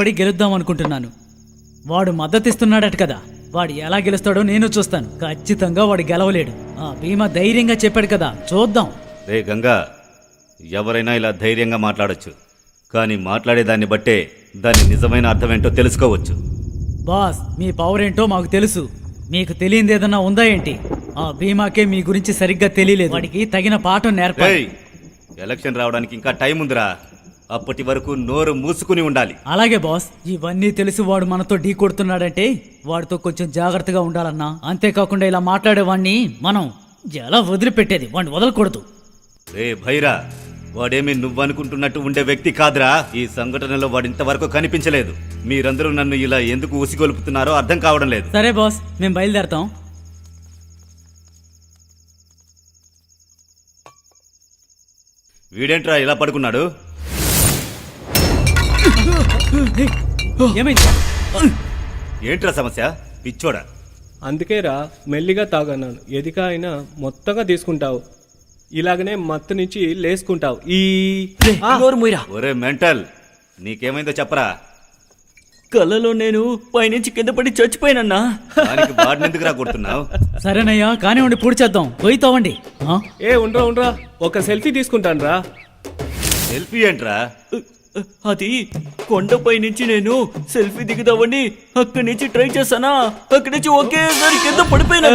కష్టపడి గెలుద్దాం అనుకుంటున్నాను. వాడు మద్దతిస్తున్నాడట కదా, వాడు ఎలా గెలుస్తాడో నేను చూస్తాను. ఖచ్చితంగా వాడు గెలవలేడు. ఆ భీమా ధైర్యంగా చెప్పాడు కదా, చూద్దాం. రే గంగా, ఎవరైనా ఇలా ధైర్యంగా మాట్లాడొచ్చు, కానీ మాట్లాడేదాన్ని బట్టే దాని నిజమైన అర్థమేంటో తెలుసుకోవచ్చు. బాస్, మీ పవర్ ఏంటో మాకు తెలుసు. మీకు తెలియంది ఏదన్నా ఉందా ఏంటి? ఆ భీమాకే మీ గురించి సరిగ్గా తెలియలేదు. వాడికి తగిన పాఠం నేర్పాలి. ఎలక్షన్ రావడానికి ఇంకా టైం ఉందిరా. అప్పటి వరకు నోరు మూసుకుని ఉండాలి. అలాగే బాస్, ఇవన్నీ తెలిసి వాడు మనతో ఢీ కొడుతున్నాడంటే వాడితో కొంచెం జాగ్రత్తగా ఉండాలన్నా. అంతేకాకుండా ఇలా మాట్లాడేవాడిని మనం ఎలా వదిలిపెట్టేది? వాడిని వదలకూడదు. రే భైరా, వాడేమి నువ్వనుకుంటున్నట్టు ఉండే వ్యక్తి కాదురా. ఈ సంఘటనలో వాడు ఇంతవరకు కనిపించలేదు. మీరందరూ నన్ను ఇలా ఎందుకు ఉసిగొలుపుతున్నారో అర్థం కావడం లేదు. సరే బాస్, మేము బయలుదేరతాం. వీడేంట్రా ఇలా పడుకున్నాడు? ఏమైంది? ఏంట్రా సమస్య? పిచ్చోడా? అందుకేరా మెల్లిగా తాగన్నాను. ఎదిగా అయినా మొత్తంగా తీసుకుంటావు. ఇలాగనే మత్తు నుంచి లేసుకుంటావు. ఒరే మెంటల్, నీకేమైందో చెప్పరా. కళ్ళలో నేను పైనుంచి కింద పడి చచ్చిపోయినన్నా. దానికి బాడినెందుకు రా కొడుతున్నావు? సరేనయ్యా, కానివ్వండి, పూడి చేద్దాం. పోయి తవ్వండి. ఉండరా ఒక సెల్ఫీ తీసుకుంటాను రా. సెల్ఫీ ఏంట్రా? అది కొండపై నుంచి నేను సెల్ఫీ దిగుదామని అక్కడి నుంచి ట్రై చేశానా, అక్కడి నుంచి ఒకేసారి కింద పడిపోయినా.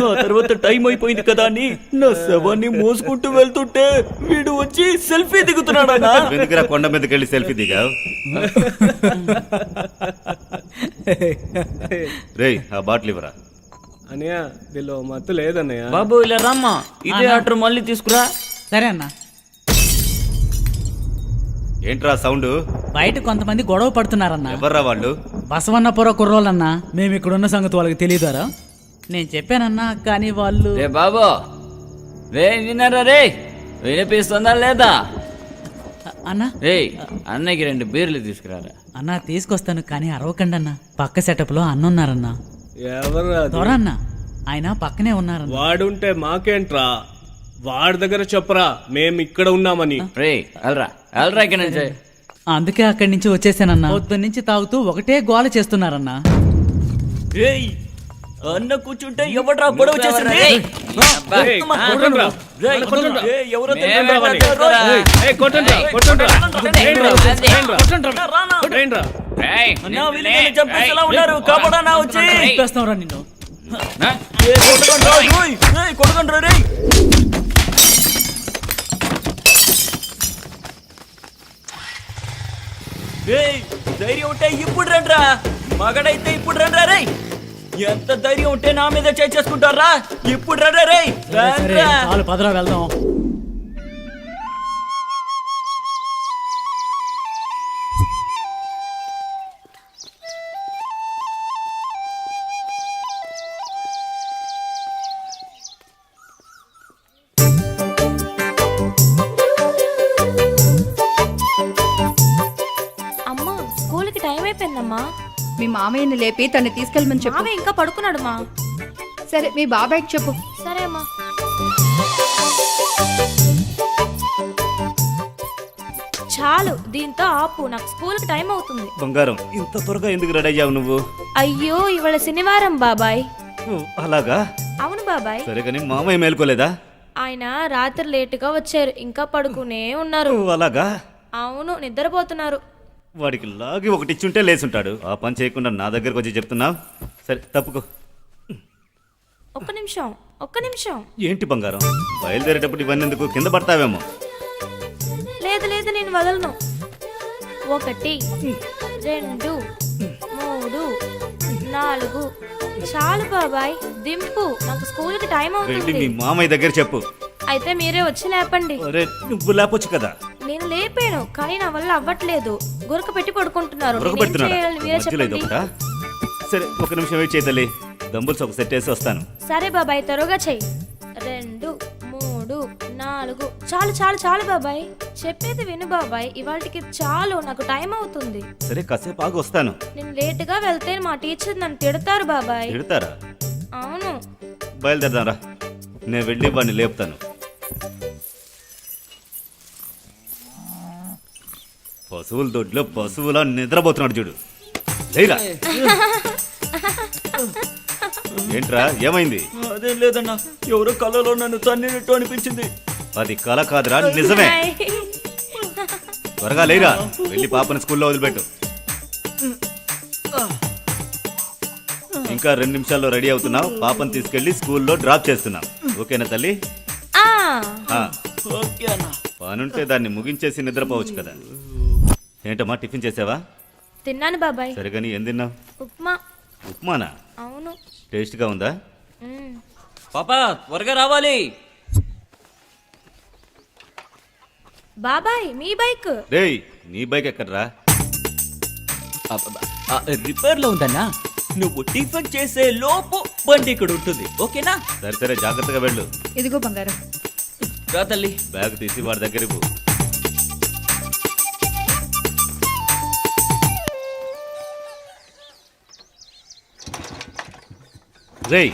ఆ తర్వాత టైం అయిపోయింది కదా అని నా శవాన్ని మోసుకుంటూ వెళ్తుంటే వీడు వచ్చి సెల్ఫీ దిగుతున్నాడన్నా. ఎందుకురా కొండ మీదకి వెళ్ళి సెల్ఫీ దిగావు? రేయ్, ఆ బాటిల్ ఇవ్వరా. అన్నయ్య, దీనిలో మత్తు లేదన్నయ్య. బాబు ఇలా రామ్మా, ఇదే ఆర్డర్ మళ్ళీ తీసుకురా. సరే అన్న. ఏంట్రా సౌండ్? బయట కొంతమంది గొడవ పడుతున్నారన్నా. ఎవర్రా వాళ్ళు? బసవన్నపుర కుర్రోళ్ళన్నా. మేము ఇక్కడున్న సంగతి వాళ్ళకి తెలియదారా? నేను చెప్పానన్నా, కానీ వాళ్ళు... రే బాబు, రే విన్నారా? రే వినిపిస్తుందా లేదా? అన్నా, రే అన్నయ్యకి 2 బీర్లు తీసుకురారా. అన్నా తీసుకొస్తాను, కానీ అరవకండి అన్న. పక్క సెటప్ లో అన్న ఉన్నారన్నా. ఎవరు త్వరన్న, ఆయన పక్కనే ఉన్నారన్న. వాడుంటే మాకేంట్రా? వాడి దగ్గర చెప్పరా మేము ఇక్కడ ఉన్నామని. రే వెళ్ళరా వెళ్ళరా ఇక్కడి నుంచి. అందుకే అక్కడి నుంచి వచ్చేసానన్నా. పొద్దు నుంచి తాగుతూ ఒకటే గోల చేస్తున్నారన్నా. ఏయ్, అన్న కూర్చుంటే ఎవడ్రా గొడవ చేసింది? కాపాడా వచ్చి నిన్ను కొడకండ్రా రే. ధైర్యం ఉంటే ఇప్పుడు రండ్రా, మగడైతే ఇప్పుడు రండ్రా రే. ఎంత ధైర్యం ఉంటే నా మీద చేసుకుంటారా? ఇప్పుడు రండ్రా రే. చాలు పదరా, వెళ్దాం. మీ మామయ్యని లేపి తను తీసుకెళ్ళమని చెప్పు. మామయ్య ఇంకా పడుకున్నాడు మా. సరే, మీ బాబాయ్కి చెప్పు. సరే అమ్మా. చాలు, దీంతో ఆపు. నాకు స్కూల్కి టైం అవుతుంది. బంగారం, ఇంత త్వరగా ఎందుకు రెడీ అయ్యావు నువ్వు? అయ్యో, ఇవాళ శనివారం బాబాయ్. అలాగా? అవును బాబాయ్. సరే, కానీ మామయ్య మేలుకోలేదా? ఆయన రాత్రి లేటుగా వచ్చారు, ఇంకా పడుకునే ఉన్నారు. అలాగా? అవును, నిద్రపోతున్నారు. వాడికి లాగి ఒకటి ఇచ్చుంటే లేచుంటాడు. ఆ పని చేయకుండా నా దగ్గరకు వచ్చి చెప్తున్నావు. సరే, తప్పుకో. ఒక్క నిమిషం. ఏంటి బంగారం, బయలుదేరేటప్పుడు ఇవన్నీ ఎందుకు? కింద పడతావేమో. లేదు లేదు, నేను వదలను. 1 2 3 4 చాలు బాబాయ్, దింపు. నాకు స్కూల్కి టైం అవుతుంది. మీ మామయ్య దగ్గర చెప్పు. అయితే మీరే వచ్చి లేపండి. నువ్వు లేపొచ్చు కదా. నేను లేపాను, కానీ నా వల్ల అవ్వట్లేదు. గురక పెట్టి పడుకుంటున్నారు. సరే, 1 నిమిషం వెయిట్ చేయదల్లి. దంబుల్స్ ఒక సెట్ వేసి వస్తాను. సరే బాబాయ్, త్వరగా చెయ్యి. 2 3 4 చాలు చాలు చాలు బాబాయ్. చెప్పేది విను బాబాయ్, ఇవాళకి చాలు. నాకు టైం అవుతుంది. సరే, కాసేపు ఆగి వస్తాను. నేను లేటుగా వెళ్తే మా టీచర్ నన్ను తిడతారు బాబాయ్. తిడతారా? అవును. బయలుదేరదారా, నేను వెళ్ళి వాడిని లేపుతాను. పశువుల దొడ్లో పశువులా నిద్రపోతున్నాడు చూడు. లేరా. ఏంట్రా ఏమైంది? అదేం లేదన్నా, ఎవరో కళ్ళలో నన్ను తన్నినట్టు అనిపించింది. అది కల కాదురా, నిజమే. త్వరగా లేరా, వెళ్ళి పాపని స్కూల్లో వదిలిపెట్టు. ఇంకా 2 నిమిషాల్లో రెడీ అవుతున్నావు. పాపని తీసుకెళ్లి స్కూల్లో డ్రాప్ చేస్తున్నావు. ఓకేనా తల్లి? ఆ, ఓకే అన్నా. పనుంటే దాన్ని ముగించేసి నిద్రపోవచ్చు కదా. ఏంటమ్మా, టిఫిన్ చేసావా? తిన్నాను బాబాయ్. సరిగాని ఏం తిన్నావు? ఉప్మా. ఉప్మానా? అవును. టేస్ట్గా ఉందా? మ్మ్. పాపా త్వరగా రావాలి. బాబాయ్ మీ బైక్. రేయ్, నీ బైక్ ఎక్కడ్రా? రిపేర్ లో ఉందన్నా. నువ్వు టిఫిన్ చేసే లోపు బండి ఇక్కడ ఉంటుంది. ఓకేనా? సరే సరే, జాగ్రత్తగా వెళ్ళు. ఇదిగో బంగారం. రా తల్లి. బ్యాగ్ తీసి వాడి దగ్గరికి పో. రేయ్,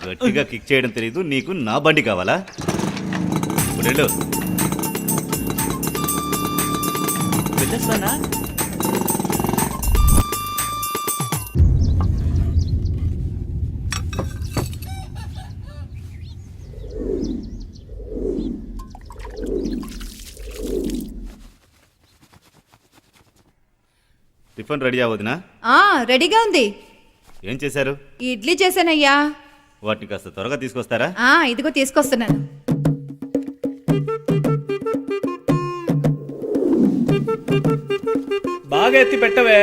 గట్టిగా కిక్ చేయడం తెలీదు నీకు. నా బండి కావాలా? ఇప్పుడు వెళ్ళు. వెళ్ళొస్తానా? టిఫిన్ రెడీ అవ్వదునా? రెడీగా ఉంది. ఏం చేశారు? ఇడ్లీ చేశానయ్యా. వాటిని కాస్త త్వరగా తీసుకొస్తారా? ఇదిగో తీసుకొస్తున్నాను. బాగా ఎత్తి పెట్టవే.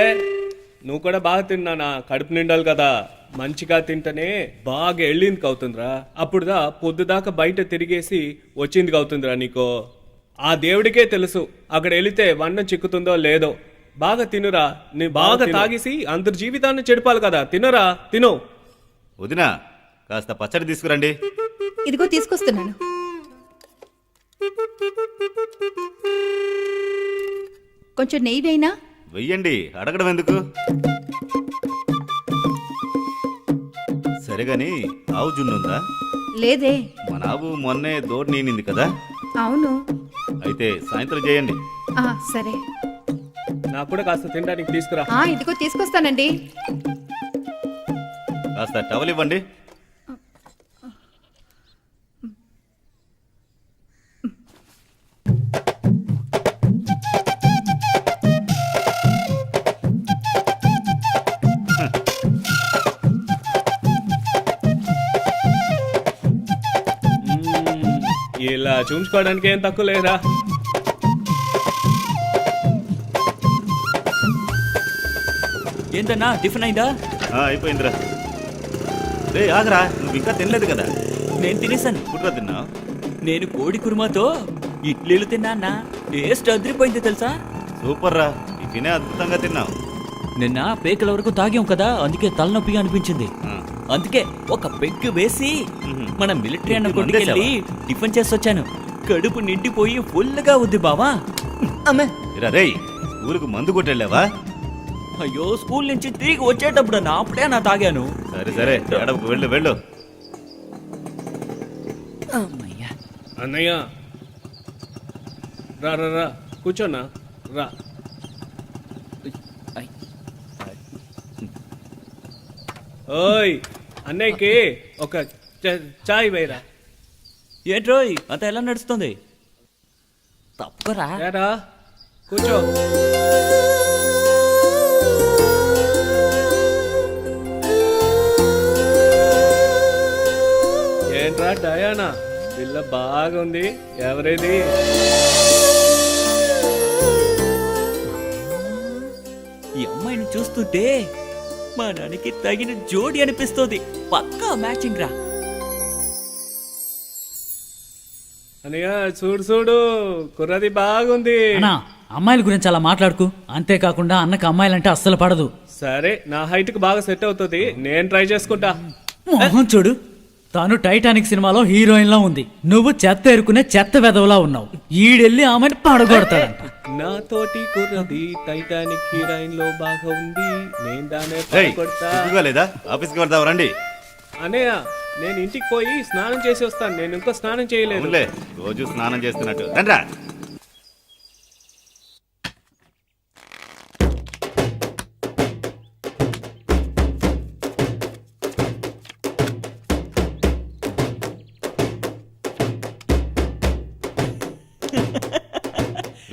నువ్వు కూడా బాగా తిన్నానా, కడుపు నిండాలి కదా. మంచిగా తింటేనే బాగా వెళ్ళింది అవుతుందిరా. అప్పుడుదా పొద్దుదాకా బయట తిరిగేసి వచ్చింది అవుతుందిరా నీకు. ఆ దేవుడికే తెలుసు అక్కడ వెళితే వన్నం చిక్కుతుందో లేదో. బాగా తినురా. నీ బాగా తాగేసి అందరి జీవితాన్ని చెడిపాలి కదా. తినరా, తిను. వదినా, కాస్త పచ్చడి తీసుకురండి. ఇదిగో తీసుకొస్తున్నాను. కొంచెం నెయ్యి వేయినా? వెయ్యండి, అడగడం ఎందుకు? సరేగాని ఆవు జున్నుందా? లేదే. మన ఆవు మొన్నే దోడి నీనింది కదా. అవును. అయితే సాయంత్రం చేయండి. సరే. నాకు కూడా కాస్త తినడానికి తీసుకురా. ఇదిగో తీసుకొస్తానండి. కాస్త టవల్ ఇవ్వండి. ఇలా చూపించుకోవడానికి ఏం తక్కువ లేరా. ఏంటన్నా, టిఫిన్ అయిందా? అయిపోయిందిరా. రే ఆగరా, నువ్వు ఇంకా తినలేదు కదా. నేను తినేసాను. కుట్రా తిన్నావు? నేను కోడి కుర్మాతో ఇడ్లీలు తిన్నా అన్నా. టేస్ట్ అదిరిపోయింది తెలుసా? సూపర్ రా, టిఫినే అద్భుతంగా తిన్నావు. నిన్న పేకల వరకు తాగాం కదా, అందుకే తలనొప్పిగా అనిపించింది. ఆ, అందుకే ఒక పెగ్గు వేసి మన మిలిటరీ అన్న ఇంటి కొట్టుకెళ్ళి టిఫిన్ చేసి వచ్చాను. కడుపు నిండిపోయి ఫుల్గా ఉంది బావా. అమ్మే, ఇరా రేయ్, ఊరికి మందు కొట్టెళ్ళావా? అయ్యో, స్కూల్ నుంచి తిరిగి వచ్చేటప్పుడు అప్పుడే నా తాగాను. సరే సరే, ఏడవకు, వెళ్ళు వెళ్ళు. అమ్మయ్యా. అన్నయ్య రా రా రా, కూర్చోనా, రా. ఐ. ఓయ్, అన్నయ్యకి ఒక చాయ్ వేయరా. ఏంట్రోయ్ అంత ఎలా నడుస్తుంది? తప్పరా. ఏరా, కూర్చో. ఏంట్రా డయానా, పిల్ల బాగుంది. ఎవరేది? ఈ అమ్మాయిని చూస్తుంటే మా నాన్నకి తగిన జోడి అనిపిస్తుంది. పక్కా మ్యాచింగ్ రా. అన్నయ్య చూడు చూడు, కుర్రది బాగుంది. అన్నా, అమ్మాయిల గురించి అలా మాట్లాడుకు. అంతేకాకుండా అన్నకి అమ్మాయిలంటే అస్సలు పడదు. సరే, నా హైట్ కి బాగా సెట్ అవుతుంది. నేను ట్రై చేసుకుంటా. మోహన్ చూడు, తాను టైటానిక్ సినిమాలో హీరోయిన్ లా ఉంది. నువ్వు చెత్త ఎరుకునే చెత్త వెదవలా ఉన్నావు. ఈడెళ్ళి ఆమెను పడగొడతాడంట. నాతోటి కుర్రది టైటానిక్ హీరోయిన్ లో బాగా ఉంది. నేను దానే రేయ్, కొడతా. సిగ్గుగా లేదా? ఆఫీస్కి వెళ్దాం రండి. అన్నయ్య, నేను ఇంటికి పోయి స్నానం చేసి వస్తాను. నేను ఇంకా స్నానం చేయలేదు. అవునులే, రోజు స్నానం చేస్తున్నట్టు. రండ్రా.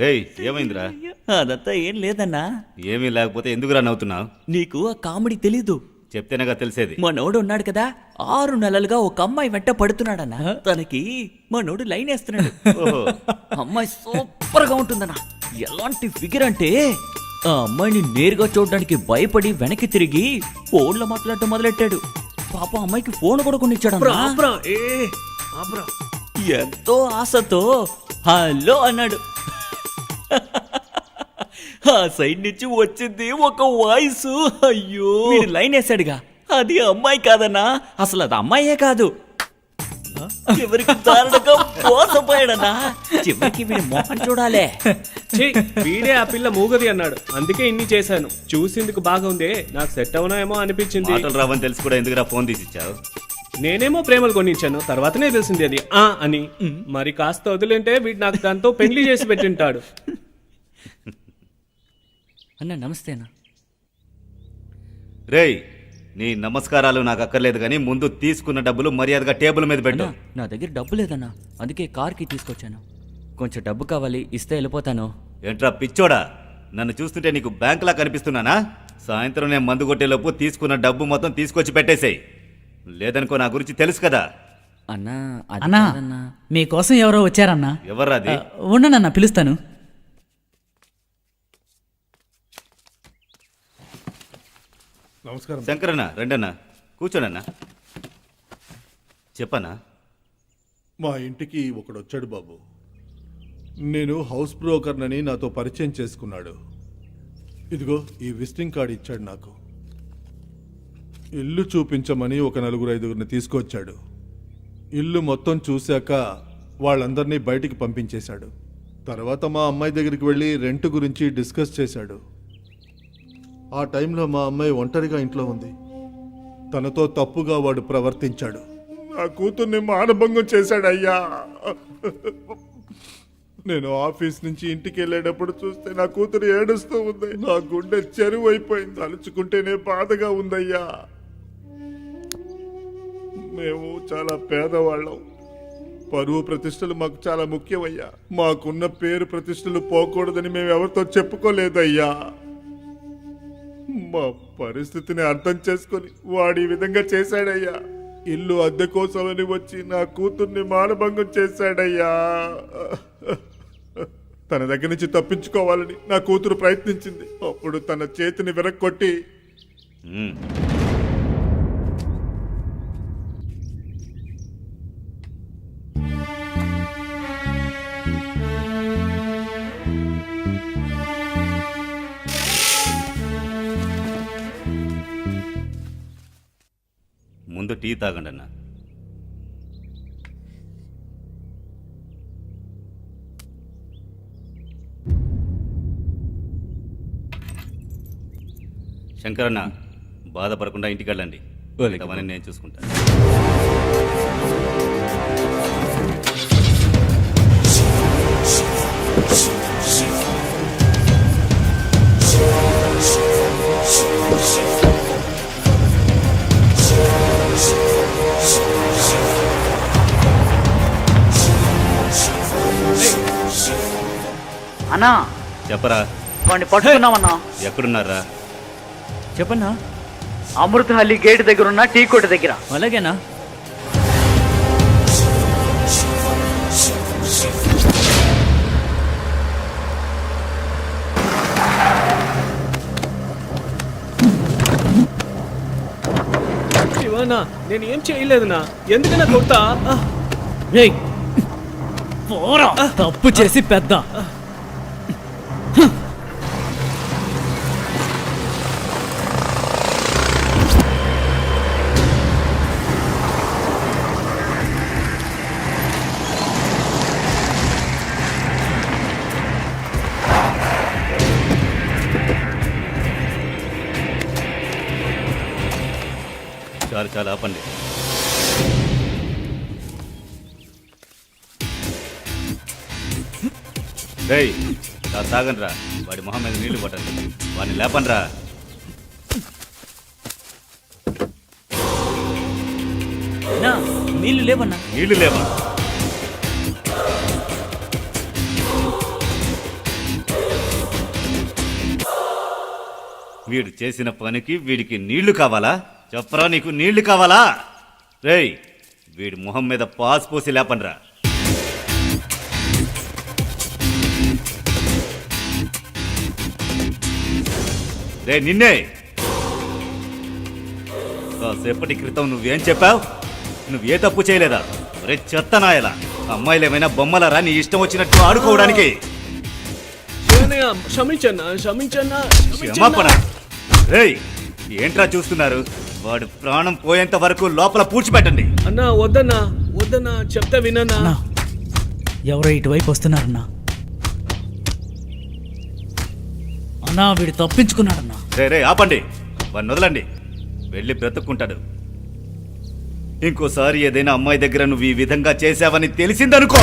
రేయ్ ఏమైందిరా? అదంతా ఏం లేదన్నా. ఏమీ లేకపోతే ఎందుకురా నవ్వుతున్నావు? నీకు ఆ కామెడీ తెలీదు. చెప్తేనేగా తెలిసేది. మనోడు ఉన్నాడు కదా, 6 నెలలుగా ఒక అమ్మాయి వెంట పడుతున్నాడన్నా. తనకి మనోడు లైన్ వేస్తున్నాడు. ఓహో. అమ్మాయి సూపర్ గా ఉంటుందన్నా. ఎలాంటి ఫిగర్ అంటే ఆ అమ్మాయిని నేరుగా చూడడానికి భయపడి వెనక్కి తిరిగి ఫోన్లో మాట్లాడటం మొదలెట్టాడు. పాప అమ్మాయికి ఫోన్ కూడా కొనిచ్చాడు. ఎంతో ఆశతో హలో అన్నాడు. ఆ సైడ్ నుంచి వచ్చింది ఒక వాయిస్. అయ్యో, వీడు లైన్ వేసాడుగా, అది అమ్మాయి కాదన్నా. అసలు అది అమ్మాయే కాదు. చివరికి దారుణంగా మోసపోయాడన్నా. చివరికి వీడి మొహం చూడాలే. ఛీ, వీడే ఆ పిల్ల మూగది అన్నాడు, అందుకే ఇన్ని చేశాను. చూసిందుకు బాగా ఉందే, నాకు సెట్ అవునాయేమో అనిపించింది. మాటలు రావని తెలిసి కూడా ఎందుకురా ఫోన్ తీసి ఇచ్చావు? నేనేమో ప్రేమలు కొనిచ్చాను, తర్వాతనే తెలిసింది అది అని. మరి కాస్త వదిలేంటే వీడు నాకు దాంతో పెళ్లి చేసి పెట్టింటాడు. అన్న నమస్తే అన్న. రేయ్ నీ నమస్కారాలు నాకు అక్కర్లేదు కానీ ముందు తీసుకున్న డబ్బులు మర్యాదగా టేబుల్ మీద పెట్టు. అన్నా, నా దగ్గర డబ్బు లేదన్నా, అందుకే కార్కి తీసుకొచ్చాను. కొంచెం డబ్బు కావాలి, ఇస్తే వెళ్ళిపోతాను. ఏంట్రా పిచ్చోడా, నన్ను చూస్తుంటే నీకు బ్యాంకులా కనిపిస్తున్నానా? సాయంత్రం నేను మందు కొట్టేలోపు తీసుకున్న డబ్బు మొత్తం తీసుకొచ్చి పెట్టేసేయ్. లేదనుకో నా గురించి తెలుసు కదా. అన్నా అది అన్నా కాదన్నా. మీకోసం ఎవరో వచ్చారన్నా. ఎవర్రాది? ఉండనన్నా పిలుస్తాను. నమస్కారం. శంకరన్న రెండన్నా, కూర్చోనన్నా. చెప్పన్నా. మా ఇంటికి ఒకడు వచ్చాడు బాబు. నేను హౌస్ బ్రోకర్నని నాతో పరిచయం చేసుకున్నాడు. ఇదిగో ఈ విజిటింగ్ కార్డు ఇచ్చాడు నాకు. ఇల్లు చూపించమని ఒక 4-5 తీసుకొచ్చాడు. ఇల్లు మొత్తం చూశాక వాళ్ళందరినీ బయటికి పంపించేశాడు. తర్వాత మా అమ్మాయి దగ్గరికి వెళ్ళి రెంట్ గురించి డిస్కస్ చేశాడు. ఆ టైంలో మా అమ్మాయి ఒంటరిగా ఇంట్లో ఉంది. తనతో తప్పుగా వాడు ప్రవర్తించాడు. నా కూతుర్ని మానభంగం చేశాడు అయ్యా. నేను ఆఫీస్ నుంచి ఇంటికి వెళ్ళేటప్పుడు చూస్తే నా కూతురు ఏడుస్తూ ఉంది. నా గుండె చెరువు అయిపోయింది. తలుచుకుంటేనే బాధగా ఉందయ్యా. మేము చాలా పేదవాళ్ళం. పరువు ప్రతిష్టలు మాకు చాలా ముఖ్యమయ్యా. మాకున్న పేరు ప్రతిష్టలు పోకూడదని మేము ఎవరితో చెప్పుకోలేదయ్యా. మా పరిస్థితిని అర్థం చేసుకొని వాడు ఈ విధంగా చేశాడయ్యా. ఇల్లు అద్దె కోసమని వచ్చి నా కూతుర్ని మానభంగం చేశాడయ్యా. తన దగ్గర నుంచి తప్పించుకోవాలని నా కూతురు ప్రయత్నించింది. అప్పుడు తన చేతిని విరక్కొట్టి ఉమ్. ముందు టీ తాగండి అన్న. శంకరన్న బాధపడకుండా ఇంటికి వెళ్ళండి. అవన్నీ నేను చూసుకుంటాను. అన్నా చెప్పరా. వాడిని పట్టుకున్నామన్నా. ఎక్కడున్నారా? చెప్పన్నా. అమృతహల్లి గేట్ దగ్గర ఉన్న టీ కొట్టు దగ్గర. అలాగేనా? శివనా, నేను ఏం చేయలేదునా, ఎందుకన్నా కొడతా? రేయ్, పోరా. తప్పు చేసి పెద్ద చాలు చాలు ఆపండి. రేయ్ తాగండి రా. వాడి మొహం మీద నీళ్లు పట్టండి. వాడిని లేపండి రా. అన్నా, నీళ్లు లేవన్నా. నీళ్లు లేవా? వీడు చేసిన పనికి వీడికి నీళ్లు కావాలా? చెప్పరా, నీకు నీళ్లు కావాలా? రేయ్, వీడి మొహం మీద పాస్ పోసి లేపండ్రా. రే నిన్నే, కాసేపటి క్రితం నువ్వేం చెప్పావు? నువ్వే తప్పు చేయలేదా? రే చెత్తనాయలా, అమ్మాయిలు ఏమైనా బొమ్మలరా నీ ఇష్టం వచ్చినట్టు ఆడుకోవడానికి? శివనయ్య, క్షమించన్నా, క్షమించన్నా, క్షమాపణ? రేయ్, ఏంట్రా చూస్తున్నారు? వాడు ప్రాణం పోయేంత వరకు లోపల పూడ్చిపెట్టండి. అన్నా వద్దన్నా, వద్దన్నా, చెప్తే వినన్నా. అన్నా ఎవరో ఇటువైపు వస్తున్నారన్నా. అన్నా వీడు తప్పించుకున్నాడన్నా. రే ఆపండి, వాడిని వదలండి. వెళ్ళి బ్రతుక్కుంటాడు. ఇంకోసారి ఏదైనా అమ్మాయి దగ్గర నువ్వు ఈ విధంగా చేశావని తెలిసిందనుకో,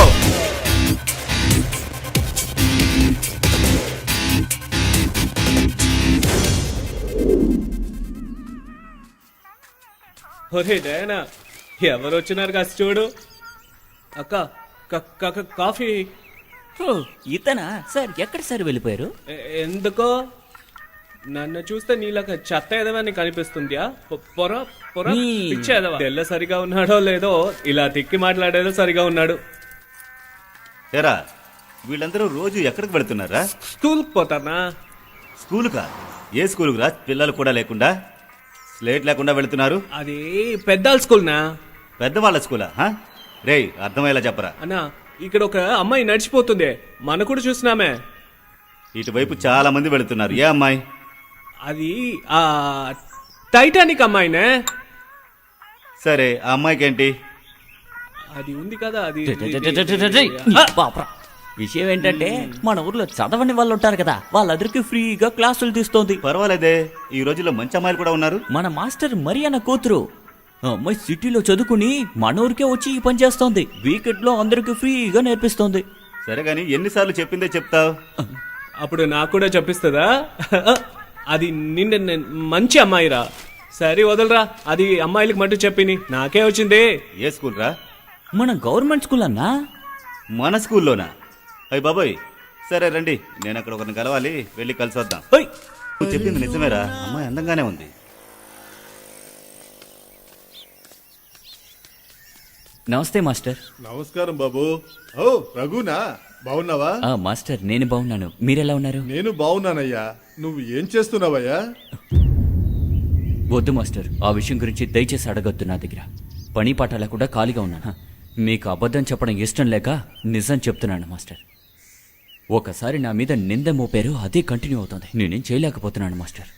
ఒరే డయానా, ఎవరు వచ్చినారు కాస్త చూడు. అక్క, కాఫీ. ఓ, ఇతనా సార్? ఎక్కడ సార్ వెళ్ళిపోయారు? ఎందుకో నన్ను చూస్తే నీలాగా చెత్త ఎదవని కనిపిస్తుందా? పొర పొర పిచ్చి ఎదవా. తెల్ల సరిగా ఉన్నాడో లేదో, ఇలా తిక్కి మాట్లాడేదో సరిగా ఉన్నాడు. ఏరా వీళ్ళందరూ రోజు ఎక్కడికి వెళుతున్నారా? స్కూల్కి పోతానా? స్కూలుకా? ఏ స్కూలుకు రా? పిల్లలు కూడా లేకుండా, స్లేట్ లేకుండా వెళుతున్నారు. అది పెద్దాల స్కూల్నా? పెద్దవాళ్ళ స్కూలా? రేయ్ అర్థమయ్యేలా చెప్పరా. అన్నా, ఇక్కడ ఒక అమ్మాయి నడిచిపోతుంది, మన కూడా చూసినామే. ఇటువైపు చాలా మంది వెళుతున్నారు. ఏ అమ్మాయి? అది ఆ టైటానిక్ అమ్మాయినే. సరే, ఆ అమ్మాయికి ఏంటి? అది ఉంది కదా, అది బాప్రా. విషయం ఏంటంటే మన ఊర్లో చదవని వాళ్ళు ఉంటారు కదా, వాళ్ళందరికీ ఫ్రీగా క్లాసులు తీస్తోంది. పర్వాలేదే, ఈ రోజుల్లో మంచి అమ్మాయిలు కూడా ఉన్నారు. మన మాస్టర్ మరియన్న కూతురు ఆ అమ్మాయి సిటీలో చదువుకుని మన ఊరికే వచ్చి ఈ పని చేస్తోంది. వీకెండ్ లో అందరికి ఫ్రీగా నేర్పిస్తోంది. సరే గాని ఎన్నిసార్లు చెప్పిందే చెప్తావు? అప్పుడు నాకు కూడా చెప్పిస్తుందా? అది నిన్న మంచి అమ్మాయిరా. సరే వదలరా, అది అమ్మాయిలకు మట్టు చెప్పిని, నాకే వచ్చింది. ఏ స్కూల్ రా? మన గవర్నమెంట్ స్కూల్ అన్నా. మన స్కూల్లోనా? అయ్యి బాబోయ్. సరే రండి, నేను అక్కడ ఒకరిని కలవాలి, వెళ్ళి కలిసి వద్దాం. ఓయ్, నువ్వు చెప్పింది నిజమేరా, అమ్మాయి అందంగానే ఉంది. నమస్తే మాస్టర్. నమస్కారం బాబు. ఓ రఘునా, బాగున్నావా? ఆ మాస్టర్, నేను బాగున్నాను, మీరెలా ఉన్నారు? నేను బాగున్నానయ్యా. నువ్వు ఏం చేస్తున్నావయ్యా? వద్దు మాస్టర్, ఆ విషయం గురించి దయచేసి అడగొద్దు. నా దగ్గర పని పాట లేకుండా ఖాళీగా ఉన్నాను. మీకు అబద్ధం చెప్పడం ఇష్టం లేక నిజం చెప్తున్నాను మాస్టర్. ఒకసారి నా మీద నింద మోపారు, అదే కంటిన్యూ అవుతుంది. నేనేం చేయలేకపోతున్నాను మాస్టర్.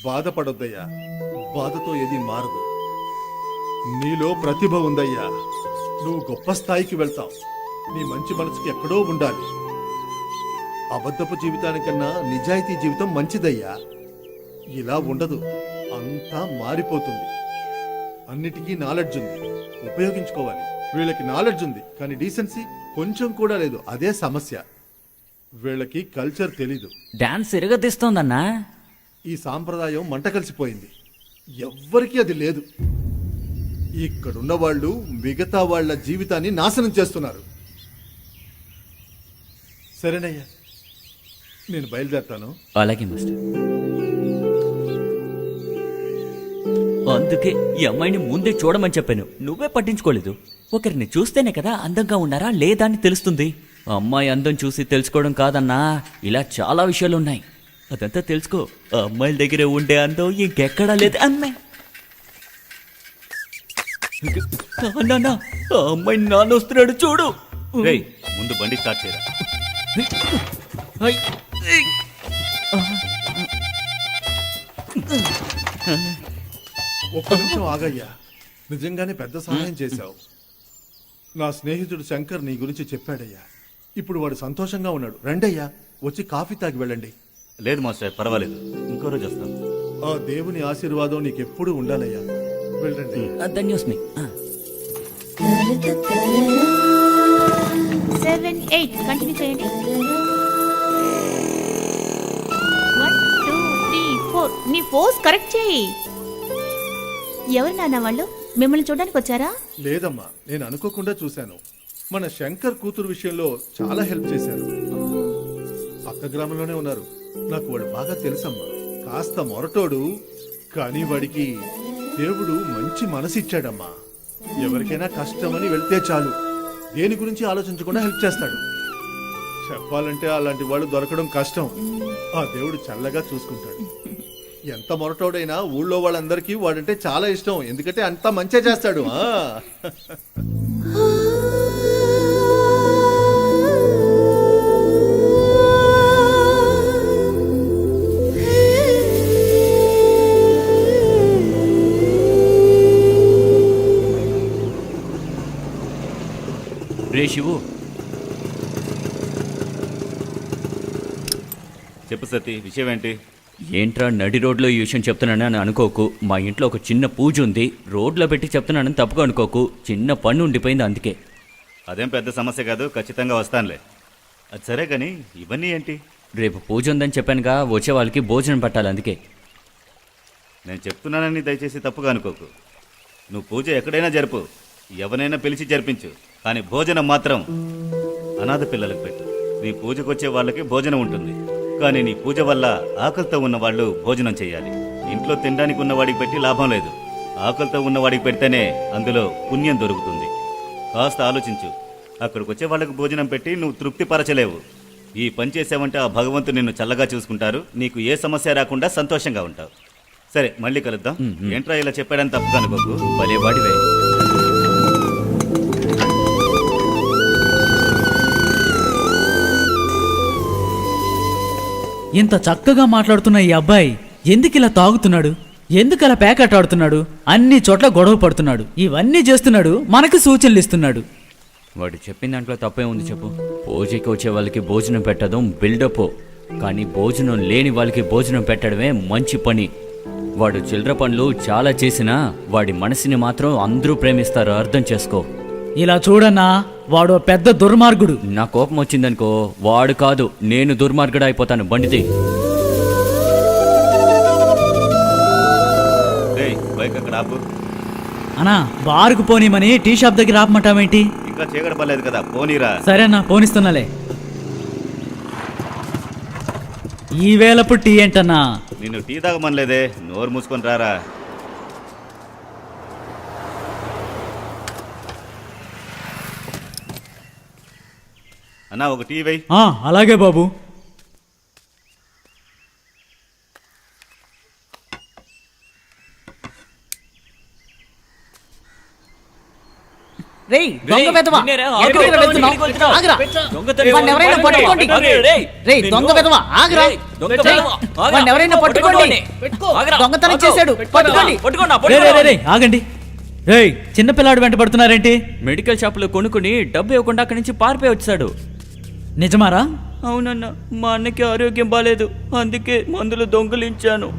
బాధపడొద్దయ్యా, బాధతో ఏది మారదు. నీలో ప్రతిభ ఉందయ్యా, నువ్వు గొప్ప స్థాయికి వెళ్తావు. నీ మంచి మనసుకి ఎక్కడో ఉండాలి. అబద్ధపు జీవితానికన్నా నిజాయితీ జీవితం మంచిదయ్యా. ఇలా ఉండదు, అంతా మారిపోతుంది. అన్నిటికీ నాలెడ్జ్ ఉంది, ఉపయోగించుకోవాలి. వీళ్ళకి నాలెడ్జ్ ఉంది కానీ డీసెన్సీ కొంచెం కూడా లేదు, అదే సమస్య. వీళ్ళకి కల్చర్ తెలీదు. డాన్స్ ఎరగదీస్తోందన్నా. ఈ సాంప్రదాయం మంట కలిసిపోయింది, ఎవ్వరికీ అది లేదు. ఇక్కడున్న వాళ్ళు మిగతా వాళ్ళ జీవితాన్ని నాశనం చేస్తున్నారు. సరేనయ్యా, నేను బయలుదేరుతాను. అలాగే మాస్టర్. అందుకే ఈ అమ్మాయిని ముందే చూడమని చెప్పాను, నువ్వే పట్టించుకోలేదు. ఒకరిని చూస్తేనే కదా అందంగా ఉన్నారా లేదా అని తెలుస్తుంది. అమ్మాయి అందం చూసి తెలుసుకోవడం కాదన్నా, ఇలా చాలా విషయాలు ఉన్నాయి. అదంతా తెలుసుకో. ఆ అమ్మాయిల దగ్గర ఉండే అందం ఇంకెక్కడా లేదు. అమ్మాయి నాన్న, ఆ అమ్మాయి నాన్న వస్తున్నాడు చూడు. రేయ్ ముందు బండి స్టార్ట్ చేయరా. హై. ఒక్క నిమిషం ఆగయ్యా, నిజంగానే పెద్ద సహాయం చేశావు. నా స్నేహితుడు శంకర్ నీ గురించి చెప్పాడయ్యా. ఇప్పుడు వాడు సంతోషంగా ఉన్నాడు. రండయ్యా, వచ్చి కాఫీ తాగి వెళ్ళండి. లేదు మాస్టర్, పర్వాలేదు, ఇంకో రోజు వస్తాం. ఆ దేవుని ఆశీర్వాదం నీకెప్పుడు ఉండాలయ్యా. వెళ్ళండి. ధన్యోస్మి. 7, 8 కంటిన్యూ చేయండి. 1, 2, 3, 4. నీ పోజ్ కరెక్ట్ చేయి. ఎవరు నాన్న వాళ్ళు? మిమ్మల్ని చూడడానికి వచ్చారా? లేదమ్మా, నేను అనుకోకుండా చూశాను. మన శంకర్ కూతురు విషయంలో చాలా హెల్ప్ చేశారు. పక్క గ్రామంలోనే ఉన్నారు, నాకు వాడు బాగా తెలుసమ్మా. కాస్త మొరటోడు, కానీ వాడికి దేవుడు మంచి మనసిచ్చాడమ్మా. ఎవరికైనా కష్టమని వెళ్తే చాలు, దేని గురించి ఆలోచించకుండా హెల్ప్ చేస్తాడు. చెప్పాలంటే అలాంటి వాళ్ళు దొరకడం కష్టం. ఆ దేవుడు చల్లగా చూసుకుంటాడు. ఎంత మొరటోడైనా ఊళ్ళో వాళ్ళందరికీ వాడంటే చాలా ఇష్టం, ఎందుకంటే అంతా మంచిగా చేస్తాడు. రే శివు, చెప్పు సతీ, విషయం ఏంటి? ఏంట్రా నడి రోడ్లో ఈ విషయం చెప్తున్నానని అనుకోకు. మా ఇంట్లో ఒక చిన్న పూజ ఉంది, రోడ్లో పెట్టి చెప్తున్నానని తప్పుగా అనుకోకు. చిన్న పన్ను ఉండిపోయింది అందుకే. అదేం పెద్ద సమస్య కాదు, ఖచ్చితంగా వస్తానులే. అది సరే కానీ ఇవన్నీ ఏంటి? రేపు పూజ ఉందని చెప్పానుగా, వచ్చే వాళ్ళకి భోజనం పెట్టాలి అందుకే. నేను చెప్తున్నానని దయచేసి తప్పుగా అనుకోకు. నువ్వు పూజ ఎక్కడైనా జరుపు, ఎవరైనా పిలిచి జరిపించు, కానీ భోజనం మాత్రం అనాథ పిల్లలకు పెట్టు. నీ పూజకు వచ్చే వాళ్ళకి భోజనం ఉంటుంది, కానీ నీ పూజ వల్ల ఆకలితో ఉన్న వాళ్ళు భోజనం చేయాలి. ఇంట్లో తినడానికి ఉన్నవాడికి పెట్టి లాభం లేదు, ఆకలితో ఉన్నవాడికి పెడితేనే అందులో పుణ్యం దొరుకుతుంది. కాస్త ఆలోచించు. అక్కడికి వచ్చే వాళ్ళకు భోజనం పెట్టి నువ్వు తృప్తిపరచలేవు. ఈ పని చేసావంటే ఆ భగవంతుడు నిన్ను చల్లగా చూసుకుంటారు, నీకు ఏ సమస్య రాకుండా సంతోషంగా ఉంటావు. సరే, మళ్ళీ కలుద్దాం. ఏంట్రా ఇలా చెప్పాడని తప్పుగా అనుకోకు. భలే వాడివే. ఇంత చక్కగా మాట్లాడుతున్న ఈ అబ్బాయి ఎందుకు ఇలా తాగుతున్నాడు? ఎందుకు అలా ప్యాకెట్ ఆడుతున్నాడు? అన్ని చోట్ల గొడవ పడుతున్నాడు. ఇవన్నీ చేస్తున్నాడు, మనకి సూచనలు ఇస్తున్నాడు. వాడు చెప్పిన దాంట్లో తప్పే ఉంది చెప్పు. పూజకి వచ్చే వాళ్ళకి భోజనం పెట్టడం బిల్డప్, కానీ భోజనం లేని వాళ్ళకి భోజనం పెట్టడమే మంచి పని. వాడు చిల్లర పనులు చాలా చేసినా వాడి మనసుని మాత్రం అందరూ ప్రేమిస్తారు, అర్థం చేసుకో. ఇలా చూడన్నా, వాడు పెద్ద దుర్మార్గుడు. నా కోపం వచ్చిందనుకో, వాడు కాదు నేను దుర్మార్గుడు అయిపోతాను. బండిది. రేయ్, బైక్ అక్కడ ఆపు. అన్నా, బారుకు పోనీమని టీ షాప్ దగ్గర ఆపమంటావేంటి? ఇంకా చీకటి పర్లేదు కదా, పోనీరా. సరే అన్నా, పోనిస్తున్నాలే. ఈ వేళప్పుడు టీ ఏంటన్నా? నిన్ను టీ తాగమనలేదే, నోరు మూసుకొని రారా. అన్నా, ఒక టీ వేయ్. అలాగే బాబు. రేయ్, దొంగ వెధవా, ఎక్కడికి వెళ్తున్నావ్? ఆగురా. వాణ్ణి ఎవరైనా పట్టుకోండి. రేయ్, దొంగ వెధవా, ఆగురా. వాణ్ణి ఎవరైనా పట్టుకోండి. దొంగతనం చేశాడు, పట్టుకోండి. రేయ్, ఆగండి. రేయ్, చిన్నపిల్లాడు వెంట పడుతున్నారేంటి? మెడికల్ షాప్ లో కొనుక్కుని డబ్బు ఇవ్వకుండా అక్కడి నుంచి పారిపోయి వచ్చాడు. నిజమారా? అవునన్నా, మా అన్నకి ఆరోగ్యం బాలేదు, అందుకే మందులు దొంగలించాను.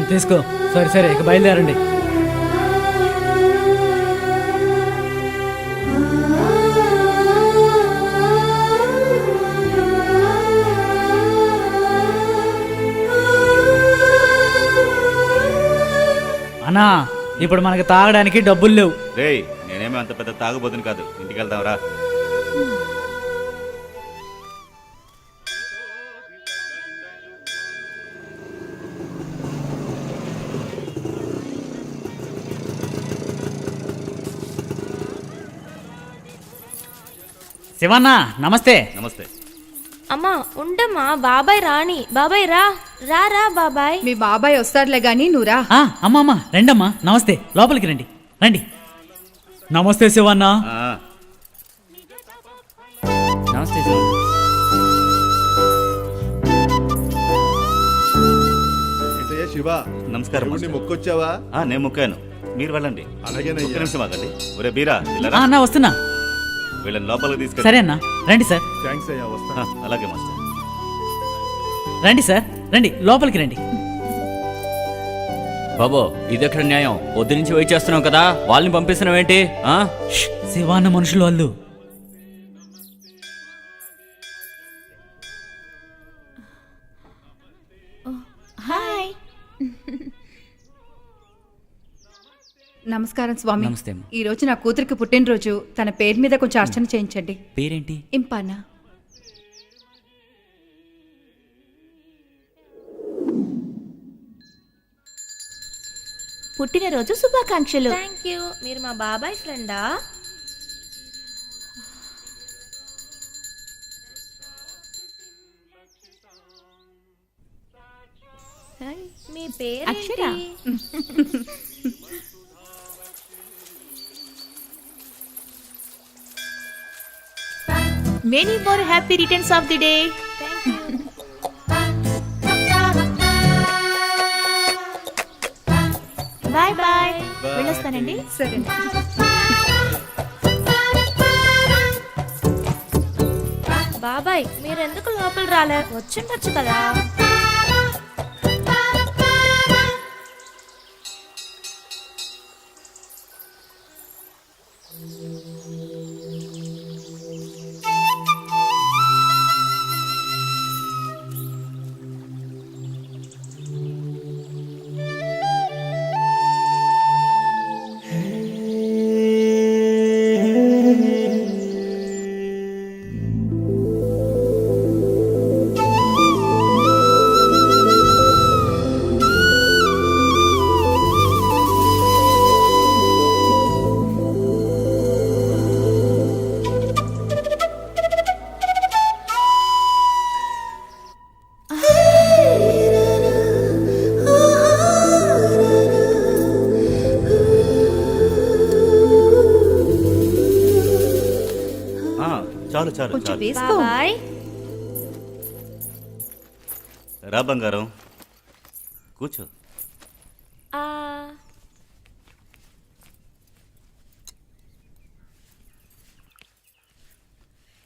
తీసుకో. సరే సరే, ఇక బయలుదేరండి. అన్నా, ఇప్పుడు మనకి తాగడానికి డబ్బులు లేవు. రేయ్, నేనేమీ అంత పెద్ద తాగుబోతుని కాదు, ఇంటికి వెళ్దాంరా. శివన్న, నమస్తే. నమస్తే. అమ్మా ఉండమ్మా, బాబాయ్ రాని. బాబాయ్ రా రా రా బాబాయ్. మీ బాబాయ్ వస్తాడులే గాని నువ్వురా. అమ్మమ్మ, రండమ్మా. నమస్తే, లోపలికి రండి. రండి. నమస్తే శివన్న. ఆ, నమస్తే సార్. ఏంటయ్యా శివ, నమస్కారం. దేవుణ్ణి మొక్కొచ్చావా? నేను మొక్కాను, మీరు వెళ్ళండి. ఒక్క అలాగేనయ్యా. నిమిషం ఆగండి. ఒరే బీరా, వెళ్ళరా. అన్నా, వస్తున్నా. వీళ్ళని లోపలికి తీసుకెళ్ళి. సరే అన్నా, రండి సార్. థ్యాంక్స్ అయ్యా, వస్తా. అలాగే మాస్టర్. రండి సార్, రండి, లోపలికి రండి. బాబో, ఇదెక్కడ న్యాయం? పొద్దు నుంచి వెయిట్ చేస్తున్నాం కదా, వాళ్ళని పంపిస్తున్నాం ఏంటి? శివాన్న మనుషులు వాళ్ళు. నమస్కారం స్వామి. నమస్తే అమ్మా. ఈ రోజు నా కూతురికి పుట్టినరోజు. తన పేరు మీద కొంచెం అర్చన చేయించండి. పేరేంటి? ఇంపానా. పుట్టినరోజు శుభాకాంక్షలు. Thank you. మీరు మా బాబాయ్ ఫ్రెండా? మీ పేరు Akshara. Many more happy returns of the day. Bye bye. వెళ్ళొస్తానండి. సరే. బాబాయ్ మీరెందుకు లోపల రాలే? వచ్చిండొచ్చు కదా. ఆ, చాలు చాలు కొంచెం చాలు. వేసుకో. బాబాయ్ రా బంగారం, కూర్చో. ఆ,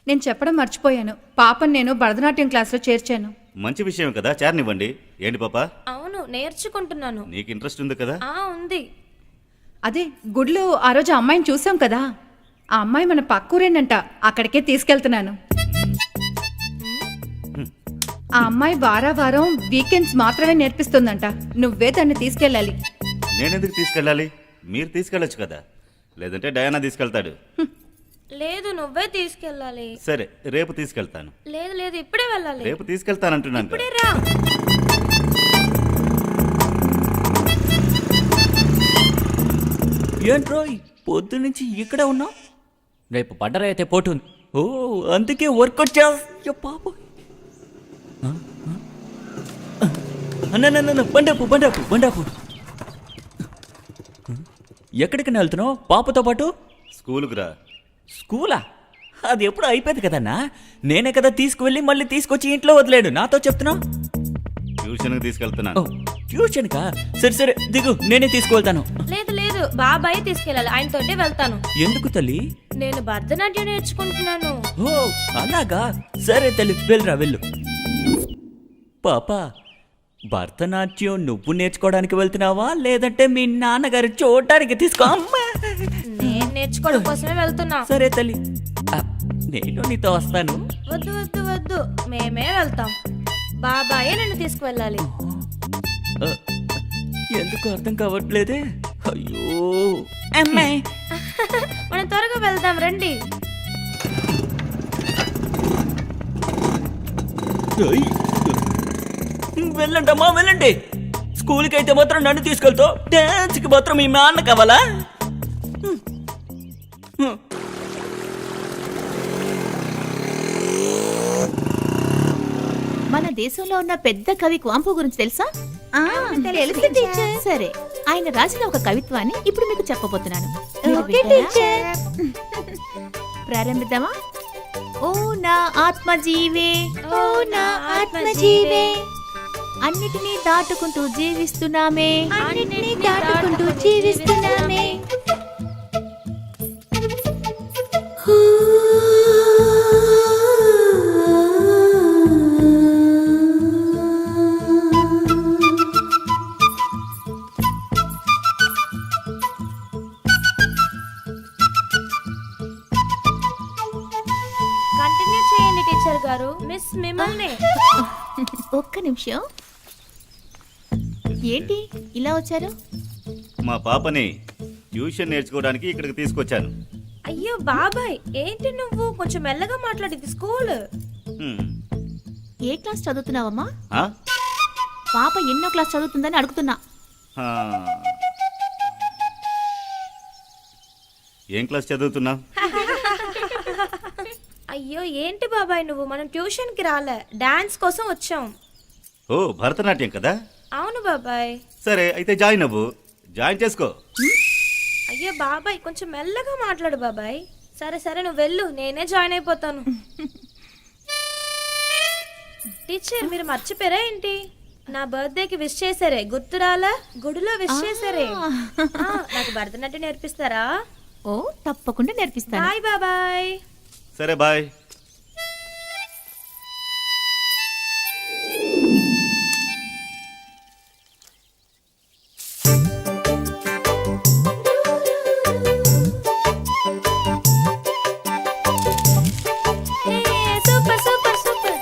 నేను చెప్పడం మర్చిపోయాను. పాపని నేను భరతనాట్యం క్లాస్లో చేర్చాను. మంచి విషయం కదా, చేరనివ్వండి. ఏంటి పాప, అవును నేర్చుకుంటున్నాను. నీకు ఇంట్రెస్ట్ ఉంది కదా? ఉంది. అదే గుడిలో ఆ రోజు ఆ అమ్మాయిని చూసాం కదా, ఆ అమ్మాయి మన పక్కూరేనంట. అక్కడికే తీసుకెళ్తున్నాను. ఆ అమ్మాయి వారం వీకెండ్స్ మాత్రమే నేర్పిస్తుందంట. నువ్వే దాన్ని తీసుకెళ్ళాలి. నేనెందుకు తీసుకెళ్ళాలి? మీరు తీసుకెళ్ళొచ్చు కదా, లేదంటే డయానా తీసుకెళ్తాడు. లేదు నువ్వే తీసుకెళ్ళాలి. సరే, రేపు తీసుకెళ్తాను. లేదు లేదు ఇప్పుడే వెళ్ళాలి. రేపు తీసుకెళ్తానంటున్నాను కదా. ఇప్పుడే రా. ఏంట్రోయ్ పొద్దు నుంచి ఇక్కడే ఉన్నావు? రేపు పడ్డర అయితే పోటుంది. ఓ అందుకే వర్కౌట్ చేయ పాప. అన్న బండాపు బండాపు బండాపు. ఎక్కడికి వెళ్తున్నావు పాపతో పాటు? స్కూలుకు రా. స్కూలా? అది ఎప్పుడు అయిపోయింది కదన్నా. నేనే కదా తీసుకువెళ్ళి మళ్ళీ తీసుకొచ్చి ఇంట్లో వదిలేడు. నాతో చెప్తున్నావు? ట్యూషన్కి తీసుకెళ్తున్నాను. ట్యూషన్కా? సరే సరే దిగు, నేనే తీసుకువెళ్తాను. లేదు లేదు బాబాయ్ తీసుకెళ్ళాలి. ఆయనతోటే వెళ్తాను. ఎందుకు తల్లి? నేను భరతనాట్యం నేర్చుకుంటున్నాను. ఓ అలాగా? సరే తల్లి వెళ్ళరా వెళ్ళు. పాప భరతనాట్యం నువ్వు నేర్చుకోవడానికి వెళ్తున్నావా లేదంటే మీ నాన్నగారు చూడటానికి తీసుకో? అమ్మా! నేను నేర్చుకోవడం కోసమే వెళ్తున్నా. సరే తల్లి, నేను నీతో వస్తాను. వద్దు వద్దు వద్దు మేమే వెళ్తాం. బాబాయే నన్ను తీసుకువెళ్ళాలి. ఆ, ఎందుకు అర్థం కావట్లేదే? అయ్యో అమ్మాయి. మనం త్వరగా వెళ్దాం రండి. ఏయ్, వెళ్ళండి అమ్మా వెళ్ళండి. స్కూల్కి అయితే మాత్రం నన్ను తీసుకెళ్తావు, డాన్స్కి మాత్రం మీ నాన్న కావాలా? మన దేశంలో ఉన్న పెద్ద కవి కువాంపు గురించి తెలుసా? తెలుసు టీచర్. సరే, ఆయన రాసిన ఒక కవిత్వాన్ని ఇప్పుడు మీకు చెప్పబోతున్నాను. మీరు ఓకే వింటారా? ప్రారంభిద్దామా? ఓ నా ఆత్మజీవే, ఓ నా ఆత్మజీవే, అన్నిటినీ దాటుకుంటూ జీవిస్తున్నామే, అన్నిటినీ దాటుకుంటూ జీవిస్తున్నామే. కంటిన్యూ చేయండి టీచర్ గారు. మిస్ మిమ్మల్ని. ఒక్క నిమిషం. ఏంటి ఇలా వచ్చారు? మా పాపని ట్యూషన్ నేర్చుకోవడానికి ఇక్కడికి తీసుకొచ్చాను. అయ్యో బాబాయ్, ఏంటి నువ్వు కొంచెం మెల్లగా మాట్లాడేది స్కూల్. హ్మ్. ఏ క్లాస్ చదువుతున్నావమ్మా? ఆ? పాప ఎన్నో క్లాస్ చదువుతుందని అడుగుతున్నా. ఆ. ఏం క్లాస్ చదువుతున్నా? అయ్యో ఏంటి బాబాయ్ నువ్వు, మనం ట్యూషన్ కి రాలే, డాన్స్ కోసం వచ్చాం. ఓ భరతనాట్యం కదా. అవును బాబాయ్. సరే అయితే జాయిన్ అవ్వు, జాయిన్ చేసుకో. అయ్యో బాబాయ్ కొంచెం మెల్లగా మాట్లాడు బాబాయ్. సరే సరే నువ్వు వెళ్ళు, నేనే జాయిన్ అయిపోతాను. టీచర్ మీరు మర్చిపోయారా ఏంటి? నా బర్త్డేకి విష్ చేశారే, గుర్తురాలా? గుడిలో విష్ చేశారే. నాకు భరతనాట్యం నేర్పిస్తారా? ఓ తప్పకుండా నేర్పిస్తాను. బాయ్ బాబాయ్. సరే బాయ్. Super super super.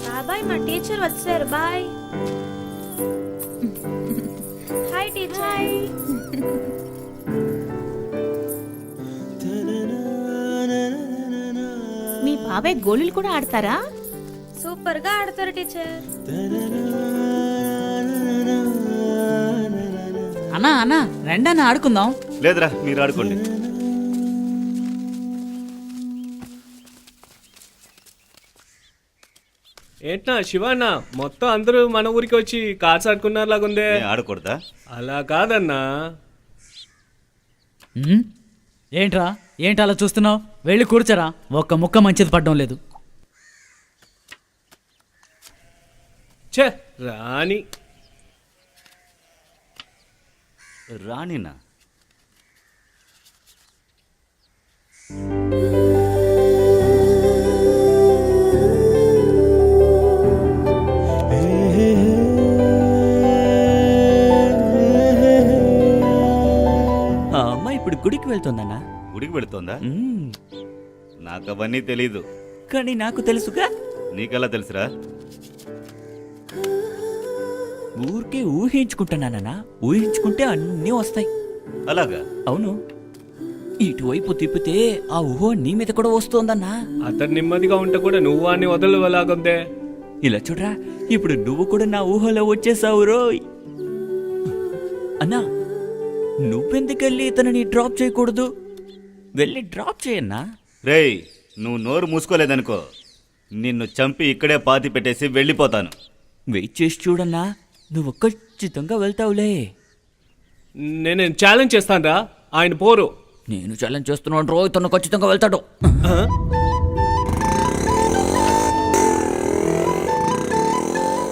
బాబాయ్ మా టీచర్ వచ్చారు. బాయ్. Hi teacher. మీ బాబాయ్ గోళీలు కూడా ఆడతారా? సూపర్ గా ఆడతారు టీచర్. అన్నా అన్నా రండి అన్న ఆడుకుందాం. లేదురా, మీరు ఆడుకోండి. ఏంటా శివన్న, మొత్తం అందరూ మన ఊరికి వచ్చి కార్డ్స్ ఆడుకున్నారు లాగుందే. నేను ఆడకూడదా? అలా కాదన్నా. ఉమ్, ఏంట్రా ఏంటి అలా చూస్తున్నావు? వెళ్ళి కూర్చోరా, ఒక్క ముక్క మంచిది పడ్డం లేదు. ఛే రాని. రాణినా? ఆ అమ్మాయి ఇప్పుడు గుడికి వెళ్తుందన్నా. గుడికి వెళుతోందా? మ్మ్. నాకు అవన్నీ తెలీదు. కానీ నాకు తెలుసుగా. నీకెలా తెలుసురా? ఊరికే ఊహించుకుంటున్నానన్నా. ఊహించుకుంటే అన్నీ వస్తాయి. అలాగా? అవును, ఇటువైపు తిప్పితే ఆ ఊహ నీ మీద కూడా వస్తోందన్నా. అతను నెమ్మదిగా ఉంటే కూడా నువ్వు అని వదలలాగుందే. ఇలా చూడరా, ఇప్పుడు నువ్వు కూడా నా ఊహలో వచ్చేసావు రోయ్. అన్నా, నువ్వెందుకెళ్ళి ఇతనిని డ్రాప్ చేయకూడదు? వెళ్ళి డ్రాప్ చేయన్నా. రేయ్, నువ్వు నోరు మూసుకోలేదనుకో, నిన్ను చంపి ఇక్కడే పాతి పెట్టేసి వెళ్ళిపోతాను. వెయిట్ చేసి చూడన్నా, నువ్వు ఖచ్చితంగా వెళ్తావులే. నేను ఛాలెంజ్ చేస్తానురా, ఆయన పోరు. నేను ఛాలెంజ్ చేస్తున్నాను రోయ్, తను ఖచ్చితంగా వెళ్తాడు. ఆ?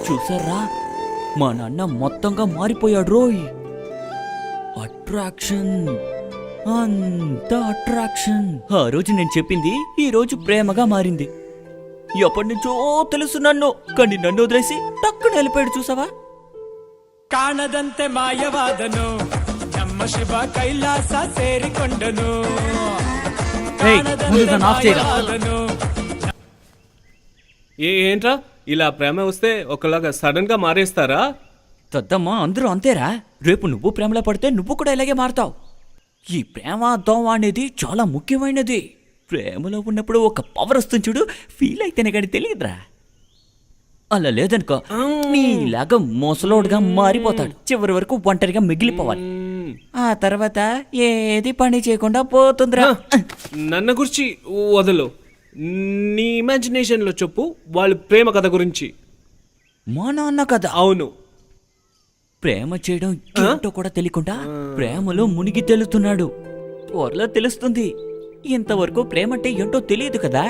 చూసారా, మా నాన్న మొత్తంగా మారిపోయాడు రోయ్. అట్రాక్షన్, అంత అట్రాక్షన్. ఆ రోజు నేను చెప్పింది ఈ రోజు ప్రేమగా మారింది. ఎప్పటి నుంచో తెలుసు నన్ను, కానీ నన్ను వదిలేసి టక్కున వెళ్ళిపోయాడు. చూసావా? ಕಾಣದಂತೆ ಮಾಯವಾದನು ನಮ್ಮ ಶಿವ ಕೈಲಾಸ ಸೇರಿಕೊಂಡನು ఏయ్, ముందు దాన్ని ఆఫ్ చేయరా. ఏంట్రా ఇలా ప్రేమ వస్తే ఒకలాగా సడన్ గా మారేస్తారా? తద్దమ్మా, అందరూ అంతేరా. రేపు నువ్వు ప్రేమలో పడితే నువ్వు కూడా ఇలాగే మారుతావు. ఈ ప్రేమ దోమ అనేది చాలా ముఖ్యమైనది. ప్రేమలో ఉన్నప్పుడు ఒక పవర్ వస్తుంది చూడు, ఫీల్ అయితేనే కానీ తెలియదురా. అలా లేదనుకో, నీలాగా మోసలోడుగా మారిపోతాడు. చివరి వరకు ఒంటరిగా మిగిలిపోవాలి. ఆ తర్వాత ఏది పని చేయకుండా పోతుందిరా. నన్న గురించి వదలు, నీ ఇమాజినేషన్ లో చెప్పు వాళ్ళ ప్రేమ కథ గురించి. మా నాన్న కదా. అవును. ప్రేమ చేయడం ఏంటో కూడా తెలియకుండా ప్రేమలో మునిగి తేలుతున్నాడు. త్వరలో తెలుస్తుంది. ఇంతవరకు ప్రేమ అంటే ఏంటో తెలియదు కదా.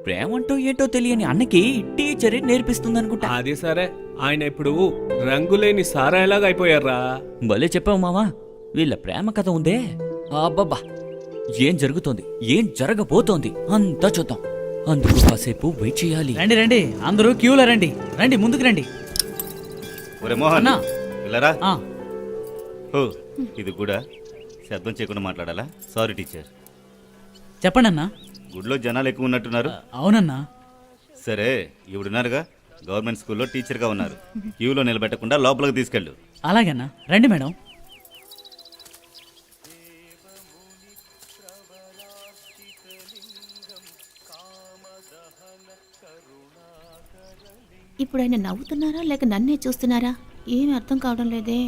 ప్రేమంటో ఏంటో తెలియని అన్నకి టీచరే నేర్పిస్తుందనుకుంటా. అది సరే, ఆయన ఇప్పుడు రంగులేని సారాయిలాగా అయిపోయారా. భలే చెప్పావు మావా. వీళ్ళ ప్రేమ కథ ఉందే, అబ్బబ్బా, ఏం జరుగుతోంది, ఏం జరగబోతోంది అంతా చూద్దాం. అందుకు కాసేపు వెయిట్ చేయాలి. రండి రండి, అందరూ క్యూలో రండి. రండి, ముందుకు రండి. ఒరే మోహన్, అన్నా. వెళ్ళరా. ఆ, ఓ, ఇది కూడా శబ్దం చేయకుండా మాట్లాడాలా? Sorry teacher. చెప్పండి అన్నా. గుడిలో జనాలు ఎక్కువ ఉన్నట్టున్నారు. అవునన్నా. సరే, ఇవిడున్నారుగా, గవర్నమెంట్ స్కూల్లో టీచర్గా ఉన్నారు. క్యూలో నిలబెట్టకుండా లోపలికి తీసుకెళ్ళు. అలాగన్నా, రండి మేడం. ఇప్పుడు ఆయన నవ్వుతున్నారా లేక నన్నే చూస్తున్నారా ఏమీ అర్థం కావడం లేదే.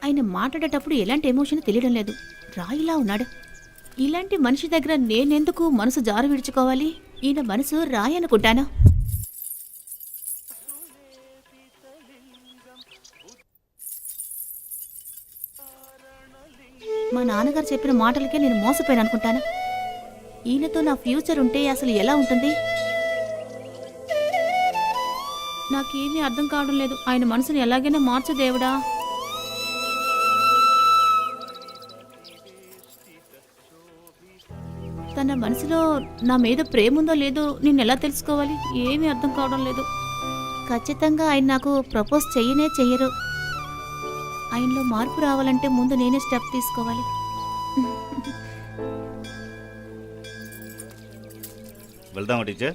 ఆయన మాట్లాడేటప్పుడు ఎలాంటి ఎమోషన్ తెలియడం లేదు. రాయిలా ఉన్నాడు. ఇలాంటి మనిషి దగ్గర నేనెందుకు మనసు జారు విడుచుకోవాలి? ఈయన మనసు రాయి అనుకుంటాను. మా నాన్నగారు చెప్పిన మాటలకే నేను మోసపోయాను అనుకుంటాను. ఈయనతో నా ఫ్యూచర్ ఉంటే అసలు ఎలా ఉంటుంది? నాకేమీ అర్థం కావడం లేదు. ఆయన మనసుని ఎలాగైనా మార్చు దేవుడా. తన మనసులో నా మీద ప్రేమ ఉందో లేదో నేను ఎలా తెలుసుకోవాలి? ఏమీ అర్థం కావడం లేదు. ఖచ్చితంగా ఆయన నాకు ప్రపోజ్ చెయ్యరు. ఆయనలో మార్పు రావాలంటే ముందు నేనే స్టెప్ తీసుకోవాలి. వెళ్దామా టీచర్?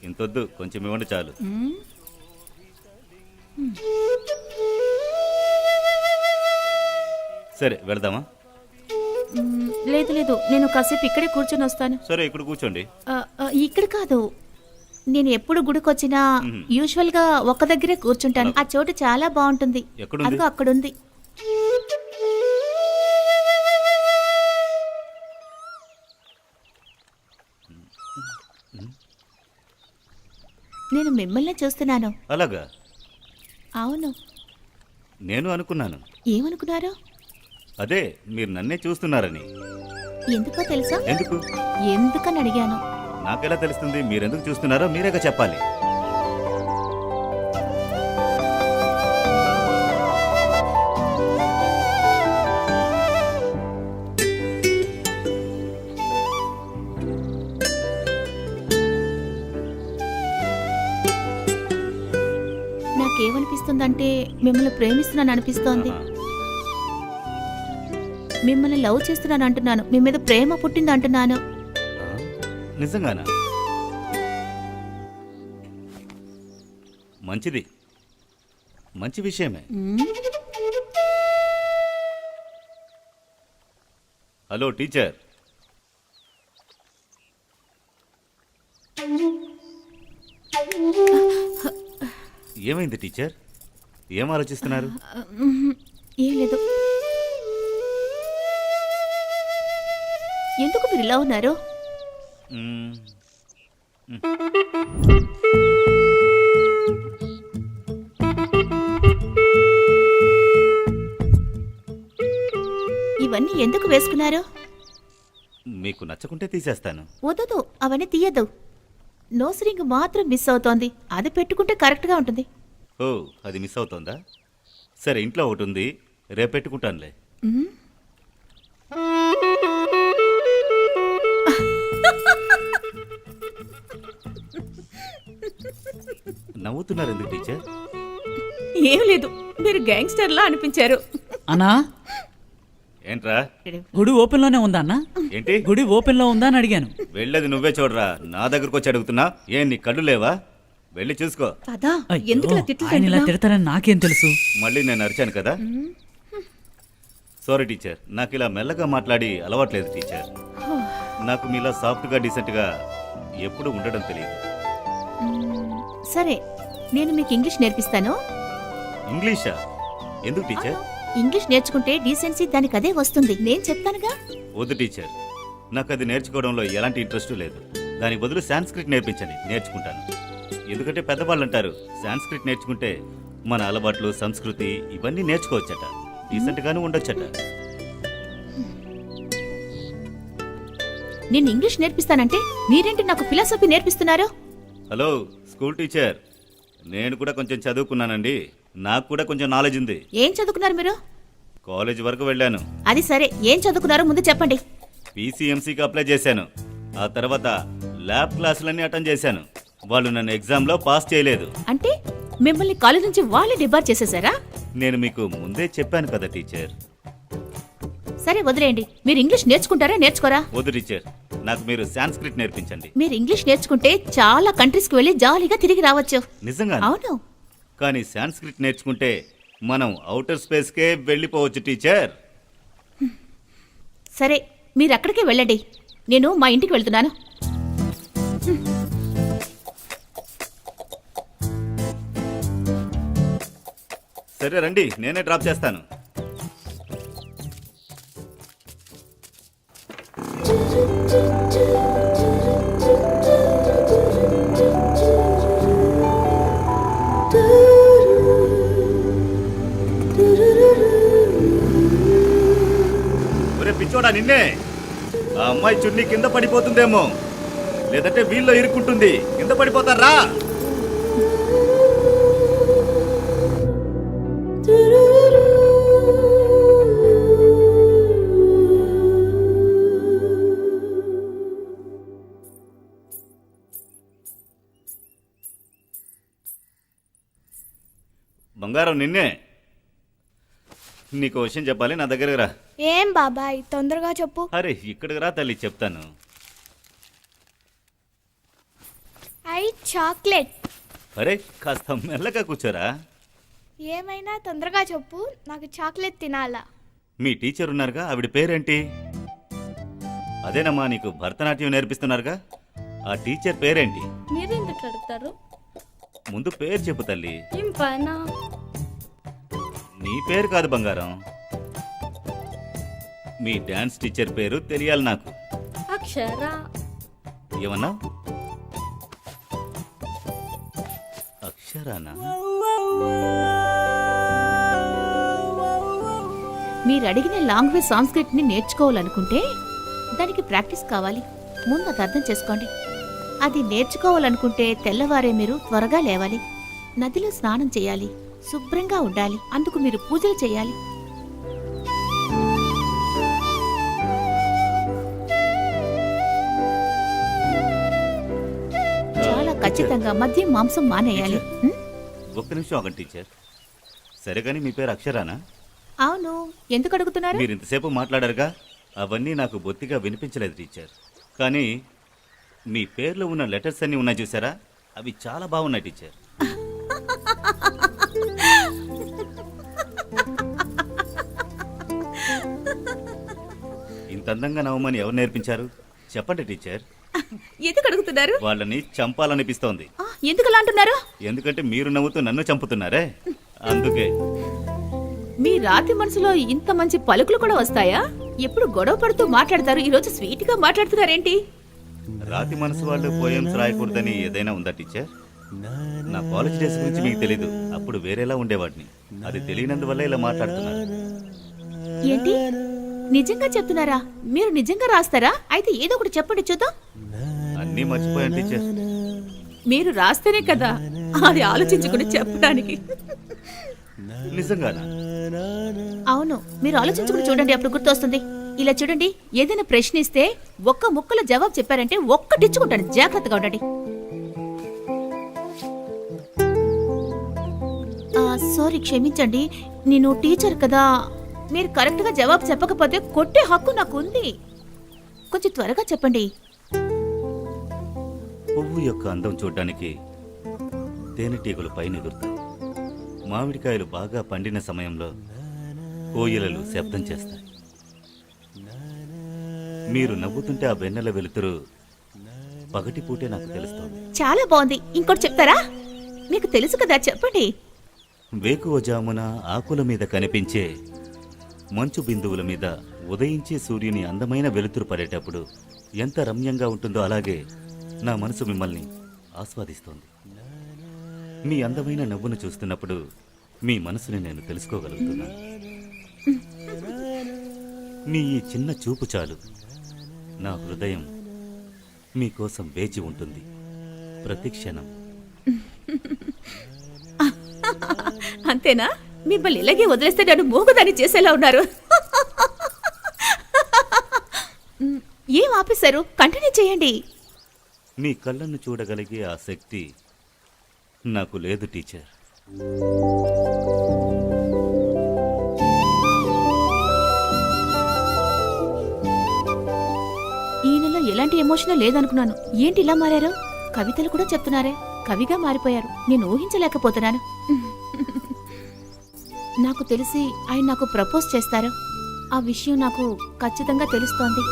ఇంతొద్దు, కొంచెం ఇవ్వండి చాలు. సరే, వెళ్దామా? లేదు, నేను కాసేపు ఇక్కడే కూర్చొని వస్తాను. సరే, ఇక్కడ కూర్చోండి. ఇక్కడ కాదు, నేను ఎప్పుడు గుడికొచ్చినా యూజువల్ గా ఒక్క దగ్గరే కూర్చుంటాను. ఆ చోటు చాలా బాగుంటుంది. ఎక్కడుంది? అదిగో అక్కడుంది. నేను మిమ్మల్ని చూస్తున్నాను. అలాగా? అవును. నేను అనుకున్నాను. ఏమనుకున్నారు? అదే, మీరు నన్నే చూస్తున్నారని. ఎందుకో తెలుసా? ఎందుకు? ఎందుకని అడిగాను. నాకెలా తెలుస్తుంది? మీరెందుకు చూస్తున్నారో మీరేగా చెప్పాలి. నాకేమనిపిస్తుందంటే మిమ్మల్ని ప్రేమిస్తున్నాను అనిపిస్తోంది. మిమ్మల్ని లవ్ చేస్తున్నాను అంటున్నాను. మీ మీద ప్రేమ పుట్టింది అంటున్నాను. నిజంగానా? మంచిది, మంచి విషయమే. Hello teacher. ఏమైంది టీచర్? ఏం ఆలోచిస్తున్నారు? ఏం లేదు. ఎందుకు మీరు ఇలా ఉన్నారు? ఇవన్నీ ఎందుకు వేసుకున్నారు? మీకు నచ్చకుంటే తీసేస్తాను. వద్దు, అవన్నీ తీయద్దు. నోస్ రింగ్ మాత్రం మిస్ అవుతోంది. అది పెట్టుకుంటే కరెక్ట్గా ఉంటుంది. ఓ, అది మిస్ అవుతోందా? సరే, ఇంట్లో ఒకటి ఉంది, రేపు పెట్టుకుంటానులే. నవ్వుతున్నారు ఎందుకు టీచర్? ఏం లేదు, మీరు గ్యాంగ్స్టర్లా అనిపించారు. అన్నా, ఏంట్రా? గుడి ఓపెన్ లోనే ఉందా అన్నా? ఏంటి? గుడి ఓపెన్ లో ఉందా అని అడిగాను. వెళ్ళేది నువ్వే చూడరా, నా దగ్గరకు వచ్చి అడుగుతున్నా. ఏం నీ కళ్ళు లేవా? వెళ్ళి చూసుకో. పదా, అయ్యో, ఎందుకు ఆయన ఇలా తిడతారని నాకేం తెలుసు? మళ్ళీ నేను అరిచాను కదా. సారీ టీచర్, నాకు ఇలా మెల్లగా మాట్లాడి అలవాట్లేదు టీచర్. నాకు మీలా సాఫ్ట్గా డీసెంట్గా ఎప్పుడు ఉండడం తెలియదు. సరే, నేను మీకు ఇంగ్లీష్ నేర్పిస్తాను. ఇంగ్లీషా? ఎందుకు టీచర్? ఇంగ్లీష్ నేర్చుకుంటే డీసెన్సీ దానికి అదే వస్తుంది. నేను చెప్తానుగా. వద్దు టీచర్, నాకు అది నేర్చుకోవడంలో ఎలాంటి ఇంట్రెస్ట్ లేదు. దాని బదులు సాంస్క్రిట్ నేర్పించండి, నేర్చుకుంటాను. ఎందుకంటే పెద్దవాళ్ళు అంటారు, సాంస్క్రిట్ నేర్చుకుంటే మన అలవాట్లు, సంస్కృతి ఇవన్నీ నేర్చుకోవచ్చట, డీసెంట్గాను ఉండొచ్చట. నేను ఇంగ్లీష్ నేర్పిస్తానంటే మీరేంటి నాకు ఫిలాసఫీ నేర్పిస్తున్నారు? హలో స్కూల్ టీచర్, నేను కూడా కొంచెం చదువుకున్నానండి. నాకు కూడా కొంచెం నాలెడ్జ్ ఉంది. ఏం చదువుకున్నారు మీరు? కాలేజ్ వరకు వెళ్ళాను. అది సరే, ఏం చదువుకున్నారో ముందు చెప్పండి. పీసీఎంసీకి అప్లై చేశాను. ఆ తర్వాత ల్యాబ్ క్లాసులన్నీ అటెండ్ చేశాను. వాళ్ళు నన్ను ఎగ్జామ్లో పాస్ చేయలేదు. అంటే మిమ్మల్ని కాలేజ్ నుంచి వాళ్ళే డిబార్ చేసేసారా? నేను మీకు ముందే చెప్పాను కదా టీచర్. సరే వదిలేయండి. మీరు ఇంగ్లీష్ నేర్చుకుంటారా నేర్చుకోరా? వద్దు టీచర్, నాకు మీరు సాంస్క్రిట్ నేర్పించండి. మీరు ఇంగ్లీష్ నేర్చుకుంటే చాలా కంట్రీస్కి వెళ్ళి జాలీగా తిరిగి రావచ్చు. నిజంగా? అవును. కానీ సాంస్క్రిట్ నేర్చుకుంటే మనం అవుటర్ స్పేస్కే వెళ్ళిపోవచ్చు టీచర్. సరే, మీరు అక్కడికే వెళ్ళండి. నేను మా ఇంటికి వెళ్తున్నాను. సరే రండి, నేనే డ్రాప్ చేస్తాను. ఒరే పిచ్చోడా, నిన్నే. ఆ అమ్మాయి చున్నీ కింద పడిపోతుందేమో, లేదంటే వీళ్ళు ఇరుక్కుంటుంది. కింద పడిపోతారా? బంగారం, నిన్నే. నీకు విషయం చెప్పాలి, నా దగ్గరకు రా. ఏం బాబాయ్, తొందరగా చెప్పు. అరే ఇక్కడికి రా తల్లి, చెప్తాను. I chocolate. అరే కాస్త మెల్లగా కూర్చోరా. ఏమైనా తొందరగా చెప్పు, నాకు చాక్లెట్ తినాలా. మీ టీచర్ ఉన్నారుగా, ఆవిడ పేరేంటి? అదేనమ్మా, నీకు భరతనాట్యం నేర్పిస్తున్నారుగా, ఆ టీచర్ పేరేంటి? మీరెందుకు అడుగుతారు? ముందు పేరు చెప్పు తల్లి. ఏం పైనా? నీ పేరు కాదు బంగారం, మీ డాన్స్ టీచర్ పేరు తెలియాలి నాకు. అక్షర. ఏమన్నా? అక్షరానా? మీరు అడిగిన లాంగ్వేజ్ సాంస్క్రిట్ ని నేర్చుకోవాలనుకుంటే దానికి ప్రాక్టీస్ కావాలి. ముందు అది అర్థం చేసుకోండి. అది నేర్చుకోవాలనుకుంటే తెల్లవారే మీరు త్వరగా లేవాలి, నదిలో స్నానం చేయాలి, శుభ్రంగా ఉండాలి. అందుకు మీరు పూజలు చేయాలి. చాలా ఖచ్చితంగా మద్యం మాంసం మానేయాలి. ఒక్క నిమిషం ఆగండి టీచర్. సరే కానీ మీ పేరు అక్షరానా? అవును. ఎందుకు అడుగుతున్నారు? మీరు ఇంతసేపు మాట్లాడారుగా, అవన్నీ నాకు బొత్తిగా వినిపించలేదు టీచర్. కానీ మీ పేర్లో ఉన్న లెటర్స్ అన్నీ ఉన్నాయి చూసారా, అవి చాలా బాగున్నాయి టీచర్. ఇంత అందంగా నవ్వమని ఎవరు నేర్పించారు చెప్పండి టీచర్. ఎందుకు అడుగుతున్నారు? వాళ్ళని చంపాలనిపిస్తోంది. ఎందుకు అలా అంటున్నారు? ఎందుకంటే మీరు నవ్వుతూ నన్ను చంపుతున్నారే, అందుకే. మీ రాతి మనసులో ఇంత మంచి పలుకులు కూడా వస్తాయా? ఎప్పుడు గొడవ పడుతూ మాట్లాడతారు, ఈ రోజు స్వీట్ గా మాట్లాడుతున్నారేంటి? రాతి మనసు వాళ్ళు పోయమ్స్ రాయకూడదని ఏదైనా ఉందా టీచర్? నా కాలేజ్ డేస్ గురించి మీకు తెలీదు, అప్పుడు వేరేలా ఉండేవాడిని. అది తెలియనందువల్ల ఇలా మాట్లాడుతున్నారు. ఏంటి, నిజంగా చెప్తున్నారా? మీరు నిజంగా రాస్తారా? అయితే ఏదో ఒకటి చెప్పండి చూద్దాం. అన్నీ మర్చిపోయాను టీచర్. మీరు రాస్తేనే కదా అది ఆలోచించుకుని చెప్పడానికి. నిజంగానా? అవును, మీరు ఆలోచించుకుని చూడండి, అప్పుడు గుర్తొస్తుంది. ఇలా చూడండి, ఏదైనా ప్రశ్న ఇస్తే ఒక్క ముక్కలో జవాబు చెప్పారంటే ఒక్కటిచ్చుకుంటాను. జాగ్రత్తగా ఉండండి. సారీ, క్షమించండి, నేను టీచర్ కదా. మీరు కరెక్ట్గా జవాబు చెప్పకపోతే కొట్టే హక్కు నాకు ఉంది. కొంచెం త్వరగా చెప్పండి. పువ్వు యొక్క అందం చూడ్డానికి తేనెటీగలు పైన ఎగురుతాయి. మామిడికాయలు బాగా పండిన సమయంలో కోయిలలు శబ్దం చేస్తాయి. మీరు నవ్వుతుంటే ఆ వెన్నెల వెలుతురు పగటిపూటే నాకు తెలుస్తోంది. చాలా బాగుంది. ఇంకోటి చెప్తారా? మీకు తెలుసు కదా, చెప్పండి. వేకువజామున ఆకుల మీద కనిపించే మంచు బిందువుల మీద ఉదయించే సూర్యుని అందమైన వెలుతురు పడేటప్పుడు ఎంత రమ్యంగా ఉంటుందో అలాగే నా మనసు మిమ్మల్ని ఆస్వాదిస్తోంది. మీ అందమైన నవ్వును చూస్తున్నప్పుడు మీ మనసుని నేను తెలుసుకోగలుగుతున్నాను. మీ ఈ చిన్న చూపు చాలు నా హృదయం మీకోసం వేచి ఉంటుంది ప్రతి క్షణం. అంతేనా? మిమ్మల్ని ఇలాగే వదిలేస్తే నన్ను మూగుదాన్ని చేసేలా ఉన్నారు. ఏం ఆపేశారు? కంటిన్యూ చేయండి. మీ కళ్ళను చూడగలిగే ఆ శక్తి నాకు లేదు టీచర్. ఈయనలో ఎలాంటి ఎమోషన్ లేదనుకున్నాను. ఏంటి ఇలా మారారు? కవితలు కూడా చెప్తున్నారే, కవిగా మారిపోయారు. నేను ఊహించలేకపోతున్నాను. నాకు తెలిసి ఆయన నాకు ప్రపోజ్ చేస్తారు. ఆ విషయం నాకు ఖచ్చితంగా తెలుస్తోంది.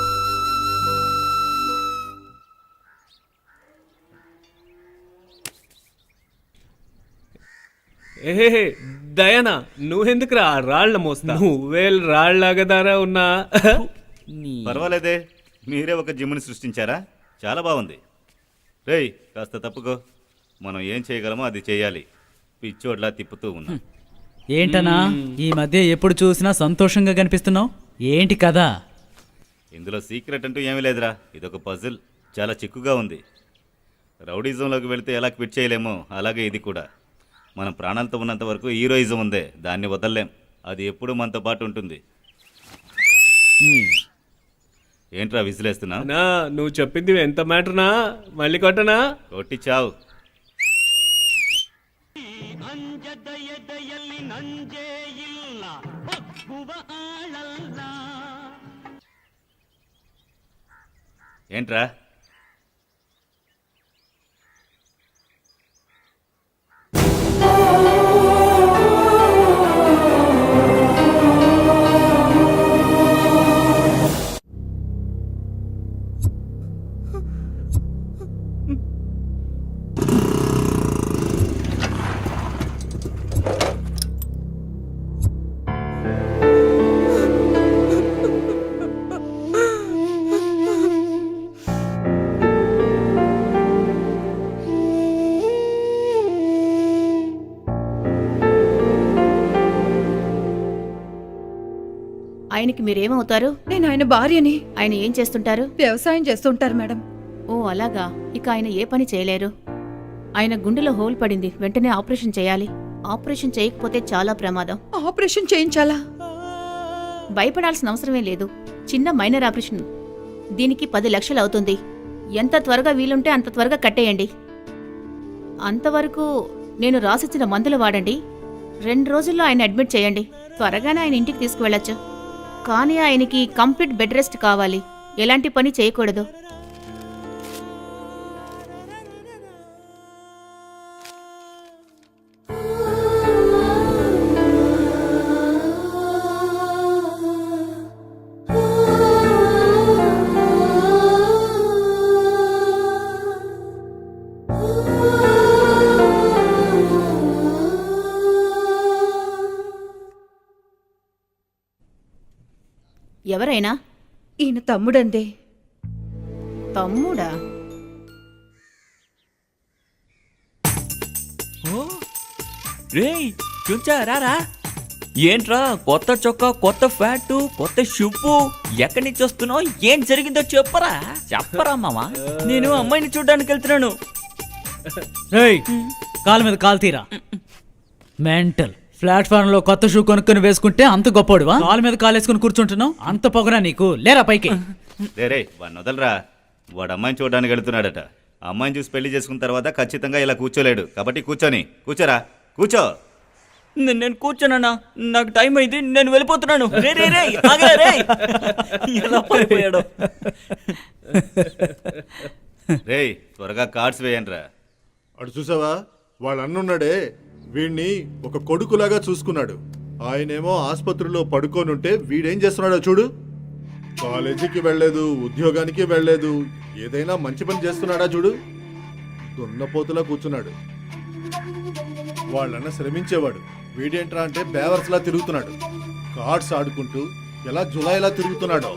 ఏహే దయనా, నువ్వెందుకురా రాళ్ల మోస్తా? నువ్వే రాళ్లాగదారా ఉన్నా. పర్వాలేదే, మీరే ఒక జిమ్ని సృష్టించారా? చాలా బాగుంది. రేయ్ కాస్త తప్పుకో, మనం ఏం చేయగలమో అది చేయాలి. పిచ్చోడ్లా తిప్పుతూ ఉన్నా. ఏంటనా ఈ మధ్య ఎప్పుడు చూసినా సంతోషంగా కనిపిస్తున్నావు? ఏంటి కదా? ఇందులో సీక్రెట్ అంటూ ఏమీ లేదురా, ఇదొక పజిల్. చాలా చిక్కుగా ఉంది. రౌడీజంలోకి వెళితే ఎలా క్విట్ చేయలేమో అలాగే ఇది కూడా. మనం ప్రాణాలతో ఉన్నంత వరకు హీరోయిజం ఉందే, దాన్ని వదలలేం. అది ఎప్పుడూ మనతో పాటు ఉంటుంది. ఏంట్రా విసిలేస్తున్నా? నా నువ్వు చెప్పింది ఎంత మ్యాటర్నా? మళ్ళీ కొట్టనా? కొట్టి చావు. ఏంట్రా? ఆయనకి మీరేమవుతారు? నేను ఆయన భార్యని. ఆయన ఏం చేస్తుంటారు? వ్యవసాయం చేస్తుంటారు మేడం. ఓ అలాగా. ఇక ఆయన ఏ పని చేయలేరు. ఆయన గుండెలో హోల్ పడింది, వెంటనే ఆపరేషన్ చేయాలి. ఆపరేషన్ చేయకపోతే చాలా ప్రమాదం. ఆపరేషన్ చేయించాలా? భయపడాల్సిన అవసరమే లేదు. చిన్న మైనర్ ఆపరేషన్. దీనికి 10 లక్షలు అవుతుంది. ఎంత త్వరగా వీలుంటే అంత త్వరగా కట్టేయండి. అంతవరకు నేను రాసిచ్చిన మందులు వాడండి. 2 రోజుల్లో ఆయన అడ్మిట్ చేయండి. త్వరగానే ఆయన ఇంటికి తీసుకువెళ్ళొచ్చు. కానీ ఆయనకి కంప్లీట్ బెడ్ రెస్ట్ కావాలి. ఎలాంటి పని చేయకూడదు. ఎవరైనా? ఈయన తమ్ముడందే. తమ్ముడా? రేయ్ చుంచా రారా. ఏంట్రా కొత్త చొక్కా, కొత్త ఫ్యాటు, కొత్త షుప్పు? ఎక్కడి నుంచి వస్తున్నావు? ఏం జరిగిందో చెప్పరా మామా. నేను అమ్మాయిని చూడడానికి వెళ్తున్నాను. రేయ్ కాలు మీద కాలు తీరా. మెంటల్. ప్లాట్ఫామ్ లో కొత్త షూ కొనుక్కొని వేసుకుంటే అంత గొప్పోడువా? కాలు మీద కాలు వేసుకుని కూర్చుంటున్నావు? అంత పొగరా నీకు? లేరా పైకి. రే వాడిని వదలరా. వాడు అమ్మాయిని చూడడానికి వెళుతున్నాడట. అమ్మాయిని చూసి పెళ్లి చేసుకున్న తర్వాత ఖచ్చితంగా ఇలా కూర్చోలేడు. కాబట్టి కూర్చోరా, కూర్చో. నేను కూర్చోనన్నా, నాకు టైం అయింది, నేను వెళ్ళిపోతున్నాను. రే రే రే ఆగరా రే. ఎలా పడిపోయాడు? రేయ్ త్వరగా కార్డ్స్ వేయండి రా. అటు చూసావా, వాళ్ళ అన్నున్నాడే, వీడిని ఒక కొడుకులాగా చూసుకున్నాడు. ఆయనేమో ఆసుపత్రిలో పడుకోనుంటే వీడేం చేస్తున్నాడో చూడు. కాలేజీకి వెళ్ళలేదు, ఉద్యోగానికి వెళ్ళలేదు, ఏదైనా మంచి పని చేస్తున్నాడా చూడు. దున్నపోతులా కూర్చున్నాడు. వాళ్ళన్న శ్రమించేవాడు, వీడేంట్రా అంటే బేవర్స్లా తిరుగుతున్నాడు. కార్డ్స్ ఆడుకుంటూ ఎలా జులాయిలా తిరుగుతున్నాడో.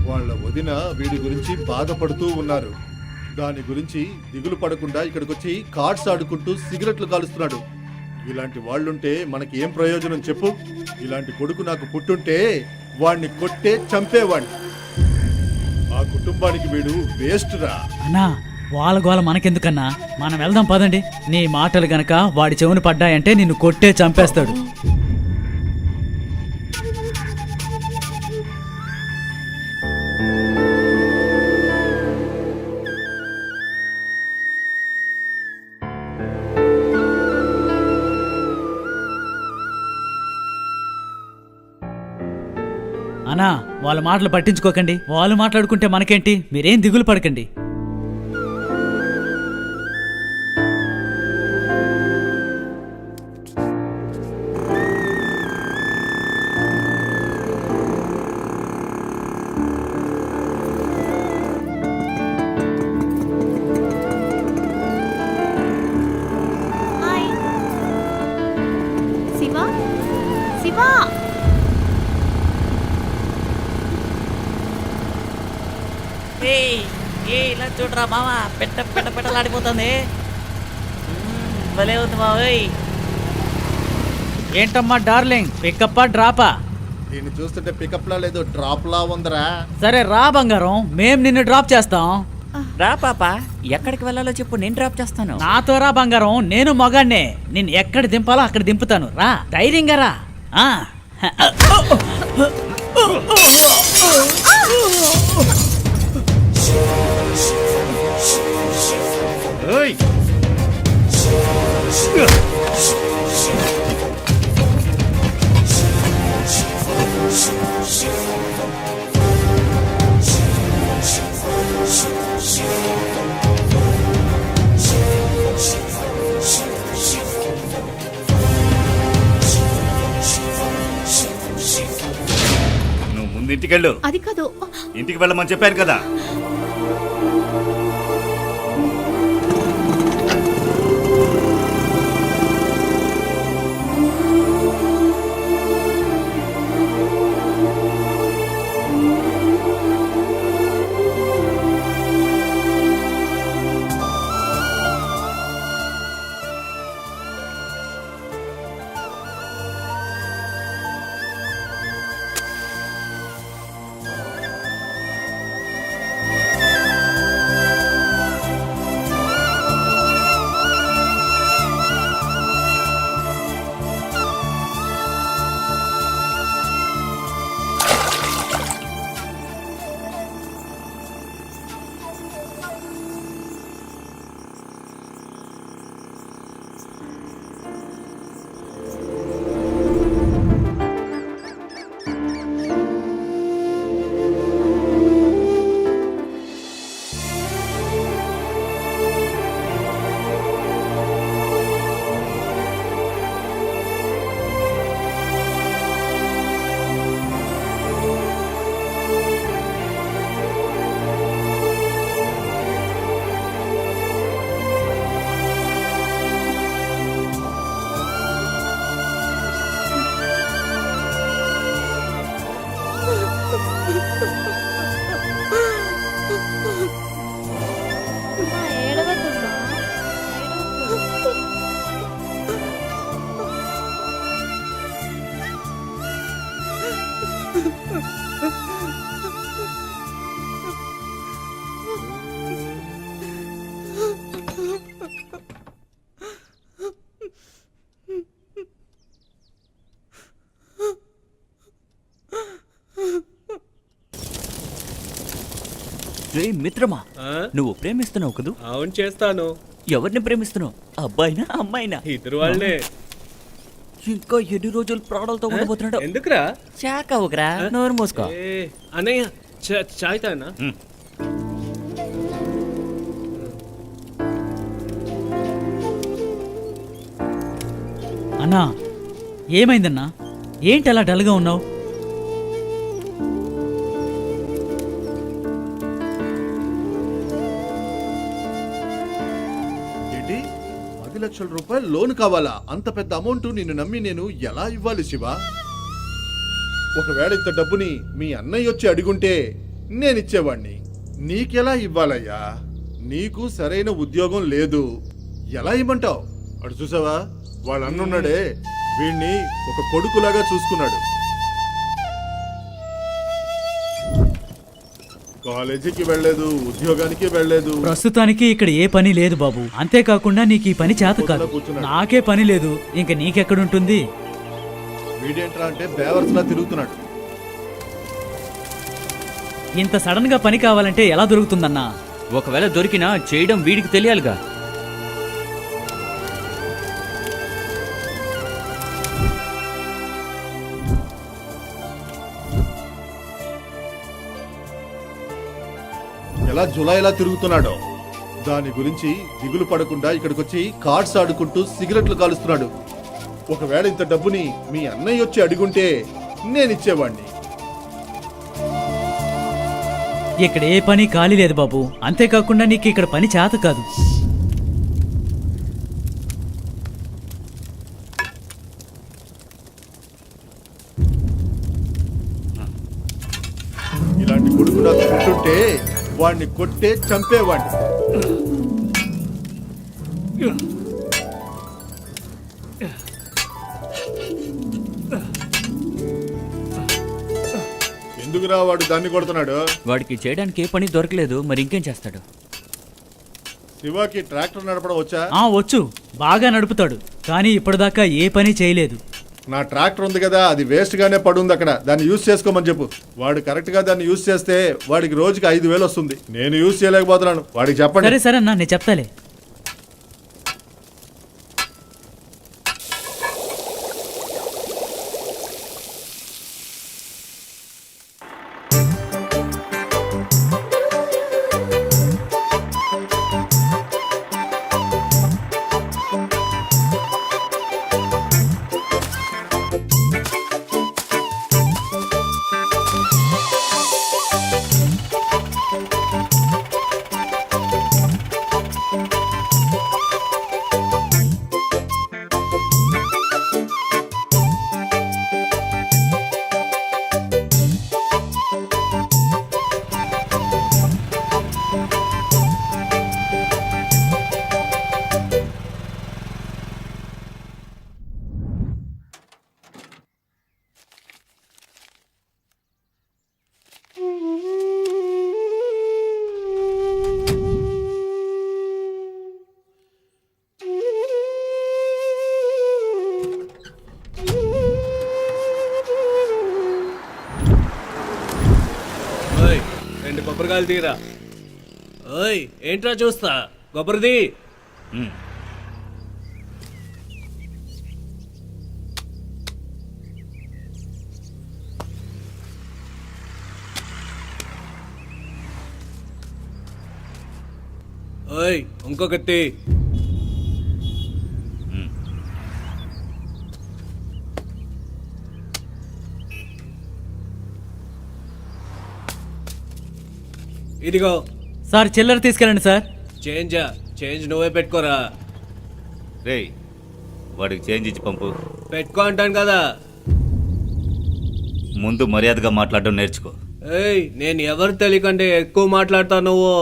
వాళ్ళ వదిన వీడి గురించి బాధపడుతూ ఉన్నారు. దాని గురించి దిగులు పడకుండా ఇక్కడికి వచ్చి కార్డ్స్ ఆడుకుంటూ సిగరెట్లు కాలుస్తున్నాడు. ఇలాంటి వాళ్ళుంటే మనకి ఏం ప్రయోజనం చెప్పు? ఇలాంటి కొడుకు నాకు పుట్టుంటే వాణ్ణి కొట్టే చంపేవాణ్ణి. ఆ కుటుంబానికి వీడు వేస్ట్ రా. అన్నా వాళ్ళ గోల మనకెందుకన్నా, మనం వెళ్దాం పదండి. నీ మాటలు గనక వాడి చెవును పడ్డాయంటే నిన్ను కొట్టే చంపేస్తాడు. అన్నా వాళ్ళ మాటలు పట్టించుకోకండి, వాళ్ళు మాట్లాడుకుంటే మనకేంటి, మీరేం దిగులు పడకండి. హాయ్ శివ, శివ. ఇలా చూడరా మామ, పెట్టలాడిపోతుంది. భలే ఉంది మావయ్. ఏంటమ్మా డార్లింగ్, పికప్పా డ్రాపా? దీన్ని చూస్తుంటే పికప్ లా లేదు, డ్రాప్ లా ఉందిరా. సరే రా బంగారం, మేం నిన్ను డ్రాప్ చేస్తాం. రా పాప, ఎక్కడికి వెళ్ళాలో చెప్పు, నేను డ్రాప్ చేస్తాను. నాతో రా బంగారం, నేను మగాన్నే. నిన్ను ఎక్కడ దింపాలో అక్కడ దింపుతాను. రా, ధైర్యంగా రా. ఆ. ఏయ్! నువ్వు ముందు ఇంటికెళ్ళు. అది కాదు. ఇంటికి వెళ్ళమని చెప్పాను కదా. రే మిత్రమా, ఆ? నువ్వు ప్రేమిస్తున్నావు కదూ? అవును చేస్తాను. ఎవరిని ప్రేమిస్తున్నావు, అబ్బాయినా అమ్మాయినా? ఇద్దరు వాళ్ళనే. ఇంకా ఎన్ని రోజులు ప్రాణాలతో ఉండబోతున్నాడు? ఎందుకురా? చాక ఒకరా, నోరు మూసుకో. ఏ, అన్నయ్య చాయ్ తానా? అన్నా ఏమైందన్నా, ఏంటి అలా డల్గా ఉన్నావు? ఏంటి 10 లక్షల రూపాయలు లోన్ కావాలా? అంత పెద్ద అమౌంట్ నిన్ను నమ్మి నేను ఎలా ఇవ్వాలి శివ? ఒకవేళ ఇంత డబ్బుని మీ అన్నయ్య వచ్చి అడుగుంటే నేనిచ్చేవాణ్ణి. నీకెలా ఇవ్వాలయ్యా? నీకు సరైన ఉద్యోగం లేదు, ఎలా ఇమ్మంటావు? అడు చూసావా, వాళ్ళ అన్నున్నాడే, వీణ్ణి ఒక కొడుకులాగా చూసుకున్నాడు. కాలేజీకి వెళ్ళలేదు, ఉద్యోగానికి వెళ్ళలేదు. ప్రస్తుతానికి ఇక్కడ ఏ పని లేదు బాబు. అంతేకాకుండా నీకు ఈ పని చేత కాదు. నాకే పని లేదు, ఇంక నీకెక్కడుంటుంది? వీడేంట్రా అంటే బేవర్స్లా తిరుగుతున్నాడు. ఇంత సడన్ గా పని కావాలంటే ఎలా దొరుకుతుందన్నా? ఒకవేళ దొరికినా చేయడం వీడికి తెలియాలిగా. ఎలా జులైలా తిరుగుతున్నాడో దాని గురించి దిగులు పడకుండా ఇక్కడికొచ్చి కార్డ్స్ ఆడుకుంటూ సిగరెట్లు కాలుస్తున్నాడు. ఒకవేళ ఇంత డబ్బుని మీ అన్నయ్య వచ్చి అడిగుంటే నేనిచ్చేవాణ్ణి. ఇక్కడ ఏ పని ఖాళీ లేదు బాబు. అంతేకాకుండా నీకు ఇక్కడ పని చేత కాదు. ఇలాంటి కొడుకు నాకు పుట్టుంటే వాడిని కొట్టే చంపేవాడిని. ఎందుకురా వాడు దాన్ని కొడుతున్నాడు? వాడికి చేయడానికి ఏ పని దొరకలేదు, మరి ఇంకేం చేస్తాడు? శివాకి ట్రాక్టర్ నడపడం వచ్చా? వచ్చు, బాగా నడుపుతాడు. కానీ ఇప్పటిదాకా ఏ పని చేయలేదు. నా ట్రాక్టర్ ఉంది కదా, అది వేస్ట్ గానే పడుంది అక్కడ. దాన్ని యూజ్ చేసుకోమని చెప్పు. వాడు కరెక్ట్ గా దాన్ని యూజ్ చేస్తే వాడికి రోజుకి 5,000 వస్తుంది. నేను యూజ్ చేయలేకపోతున్నాను, వాడికి చెప్పండి. సరే సరే అన్నా, నేను చెప్తాలే. ఓయ్, 2 కొబ్బరికాయలు తీరా. ఓయ్, ఏంట్రా చూస్తా? కొబ్బరిది. ఓయ్, ఇంకొకటి. ఇదిగో సార్, చిల్లర తీసుకెళ్ళండి సార్. చేంజ్ నువ్వే పెట్టుకోరా. రేయ్, వాడికి చేంజ్ ఇచ్చి పంపు. పెట్టుకో అంటాను కదా. ముందు మర్యాదగా మాట్లాడడం నేర్చుకో. ఏయ్, నేను ఎవరు తెలియకంటే ఎక్కువ మాట్లాడతా నువ్వు.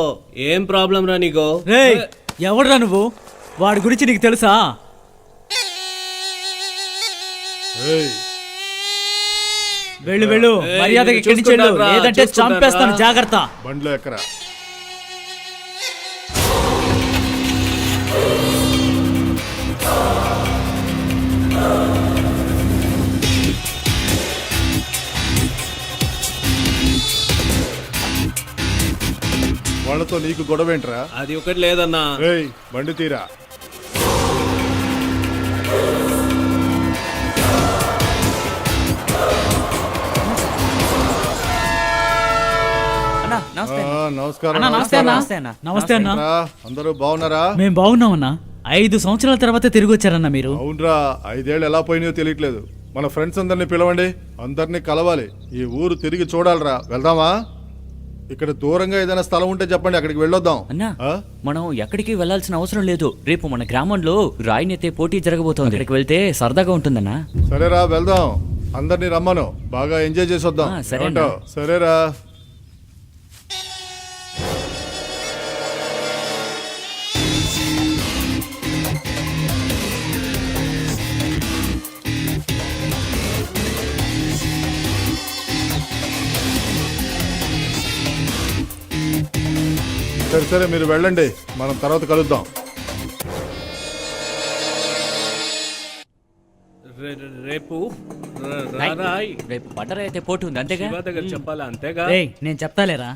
ఏం ప్రాబ్లం రా నీకు? రేయ్, ఎవడురా నువ్వు? వాడి గురించి నీకు తెలుసా? ఏయ్, వెళ్ళు వెళ్ళు, ఏయ్, మర్యాదగా నేను ఇక్కడి నుంచి వెళ్ళు, చూసుకుంటానురా, లేదంటే చంపేస్తాను, చూసుకుంటానురా. జాగ్రత్త. బండ్లో ఎక్కరా. వాళ్ళతో నీకు గొడవేంట్రా? అది ఒకటి లేదన్నా. ఏయ్, బండి తీరా. అన్నా నమస్తే. నమస్కారం. అన్నా, నమస్తే అన్నా. నమస్తే అన్నా. నమస్తే అన్నా. రా, అందరూ బాగున్నారా? మేము బాగున్నామన్నా. 5 సంవత్సరాల తర్వాత తిరిగి వచ్చారన్నా మీరు. అవునరా, 5 ఏళ్ళు ఎలా పోయినాయో తెలియట్లేదు. మన ఫ్రెండ్స్ అందరినీ పిలవండి, అందరినీ కలవాలి. ఈ ఊరు తిరిగి చూడాలిరా. వెళ్దామా? ఇక్కడ దూరంగా ఏదైనా స్థలం ఉంటే చెప్పండి, అక్కడికి వెళ్ళొద్దాం. అన్నా, ఆ? మనం ఎక్కడికి వెళ్ళాల్సిన అవసరం లేదు. రేపు మన గ్రామంలో రాయినెత్తే పోటీ జరగబోతోంది. అక్కడికి వెళ్తే సరదాగా ఉంటుందన్నా. సరేరా, వెళ్దాం. అందరినీ రమ్మను, బాగా ఎంజాయ్ చేసి వద్దాం. ఆ, సరే ఏమంటావ్? సరేరా. సరే సరే మీరు వెళ్ళండి, మనం తర్వాత కలుద్దాం. రేపు రారాయ్. రేపు బట్టర్ అయితే పోటీ ఉంది అంతేగా శివ దగ్గర చెప్పాలా అంతేగా? రేయ్ నేను చెప్తాలేరా.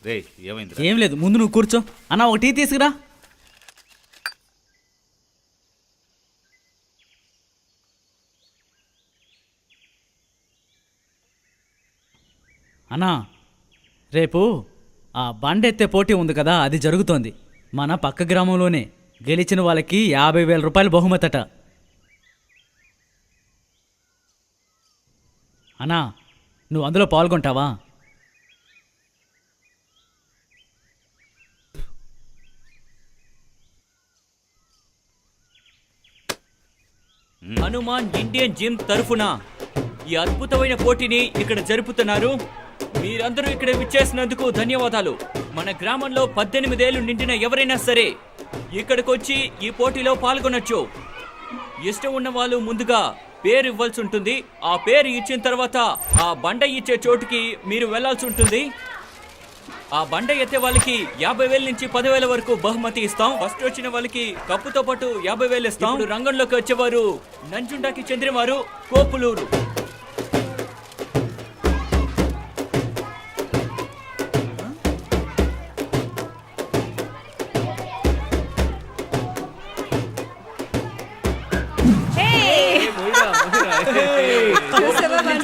రే ఏమైంది? ఏం లేదు, ముందు నువ్వు కూర్చో. అన్న ఒక టీ తీసుకురా. అన్నా రేపు ఆ బండెత్తే పోటీ ఉంది కదా, అది జరుగుతోంది మన పక్క గ్రామంలోనే. గెలిచిన వాళ్ళకి 50,000 రూపాయలు బహుమతట. అన్నా నువ్వు అందులో పాల్గొంటావా? హనుమాన్ ఇండియన్ జిమ్ తరఫున ఈ అద్భుతమైన పోటీని ఇక్కడ జరుపుతున్నారు. మీరందరూ ఇక్కడ విచ్చేసినందుకు ధన్యవాదాలు. మన గ్రామంలో 18 ఏళ్ళు నిండిన ఎవరైనా సరే ఇక్కడికి వచ్చి ఈ పోటీలో పాల్గొనొచ్చు. ఇష్టం ఉన్న వాళ్ళు ముందుగా పేరు ఇవ్వాల్సి ఉంటుంది. ఆ పేరు ఇచ్చిన తర్వాత ఆ బండ ఇచ్చే చోటుకి మీరు వెళ్లాల్సి ఉంటుంది. ఆ బండ ఎత్తే వాళ్ళకి 50,000 నుంచి 10,000 వరకు బహుమతి ఇస్తాం. ఫస్ట్ వచ్చిన వాళ్ళకి కప్పుతో పాటు 50,000 ఇస్తాం. ఇప్పుడు రంగంలోకి వచ్చేవారు నంజుండాకి చెందినవారు కోపులూరు.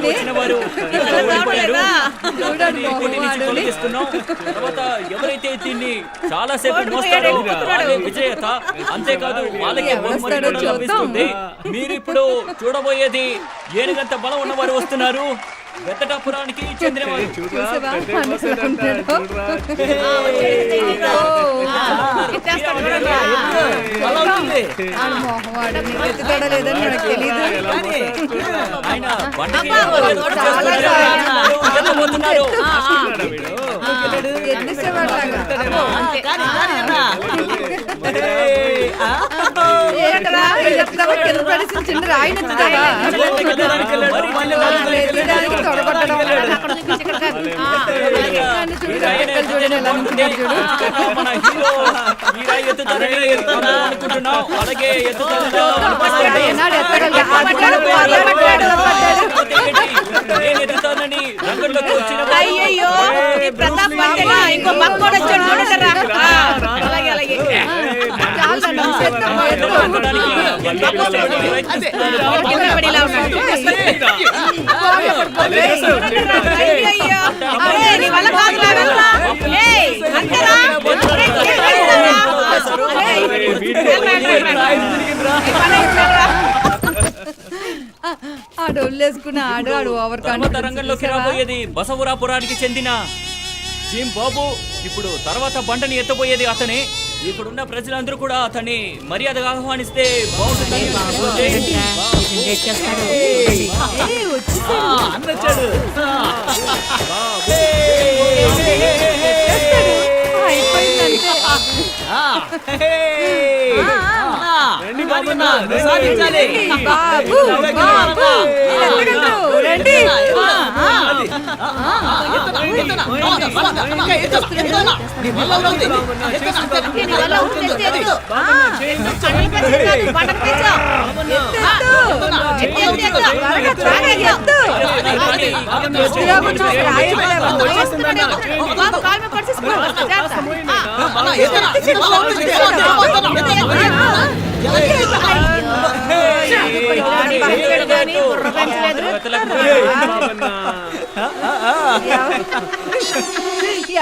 వచ్చినవారు తర్వాత ఎవరైతే దీన్ని చాలా సేపు మోస్తారో వాళ్ళే విజేత. అంతేకాదు వాళ్ళకి బహుమతి కూడా లభిస్తుంది. మీరు ఇప్పుడు చూడబోయేది ఏనుగంత బలం ఉన్నవారు వస్తున్నారు. వెత్తటాపురానికి చెందినవారు. ఆయన బండకి ఎత్తబోతున్నారు. మన హీరో అనుకుంటున్నాం. అలాగే నేను ఎత్తుతానని రంగంలోకి వచ్చిన రంగంలోకి రాబోయేది బసవరాపురానికి చెందిన జిమ్ బాబు. ఇప్పుడు తర్వాత బండని ఎత్తబోయేది అతనే. ఇక్కడున్న ప్రజలందరూ కూడా అతన్ని మర్యాదగా ఆహ్వానిస్తే బాగుంటుందని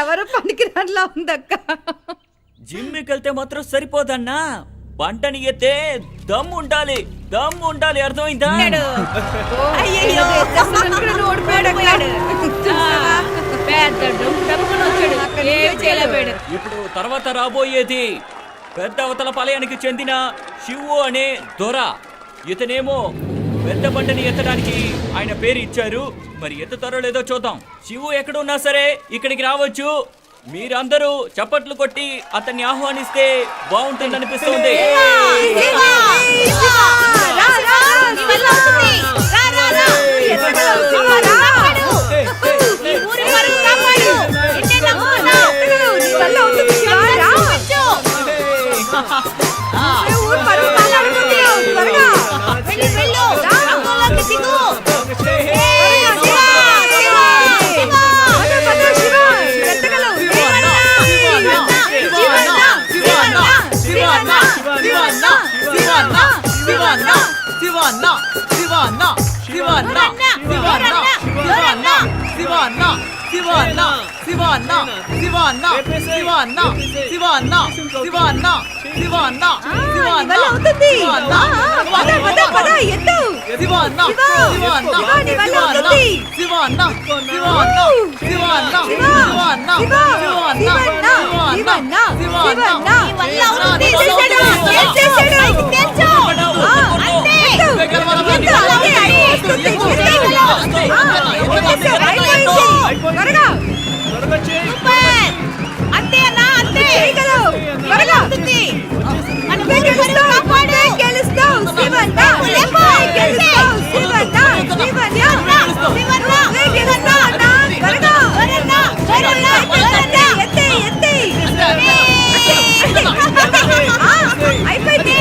ఎవరు పనికిరాట్లా ఉందక్క. జిమ్కి వెళ్తే మాత్రం సరిపోదన్నా, బంటని ఎత్తే దమ్ము ఉండాలి. దమ్ము ఉండాలి, అర్థమైందా? ఇప్పుడు తర్వాత రాబోయేది పెద్ద అవతల పాలయానికి చెందిన శివు అనే దొర. ఇతనేమో పెద్ద బండని ఎత్తడానికి ఆయన పేరు ఇచ్చారు. మరి ఎత్తుతారో లేదో చూద్దాం. శివు ఎక్కడున్నా సరే ఇక్కడికి రావచ్చు. మీరందరూ చప్పట్లు కొట్టి అతన్ని ఆహ్వానిస్తే బాగుంటుందనిపిస్తుంది. నీ వల్ల ఊరు పరువు మాట్లాడుకుంటున్నావు. త్వరగా వెళ్ళు, వెళ్ళు. రా, రంగంలోకి దిగు. అంతే అన్నా, అంతే త్వరగా గెలుస్తావు శివన్న, గెలుస్తావు శివన్న, అయిపోయింది.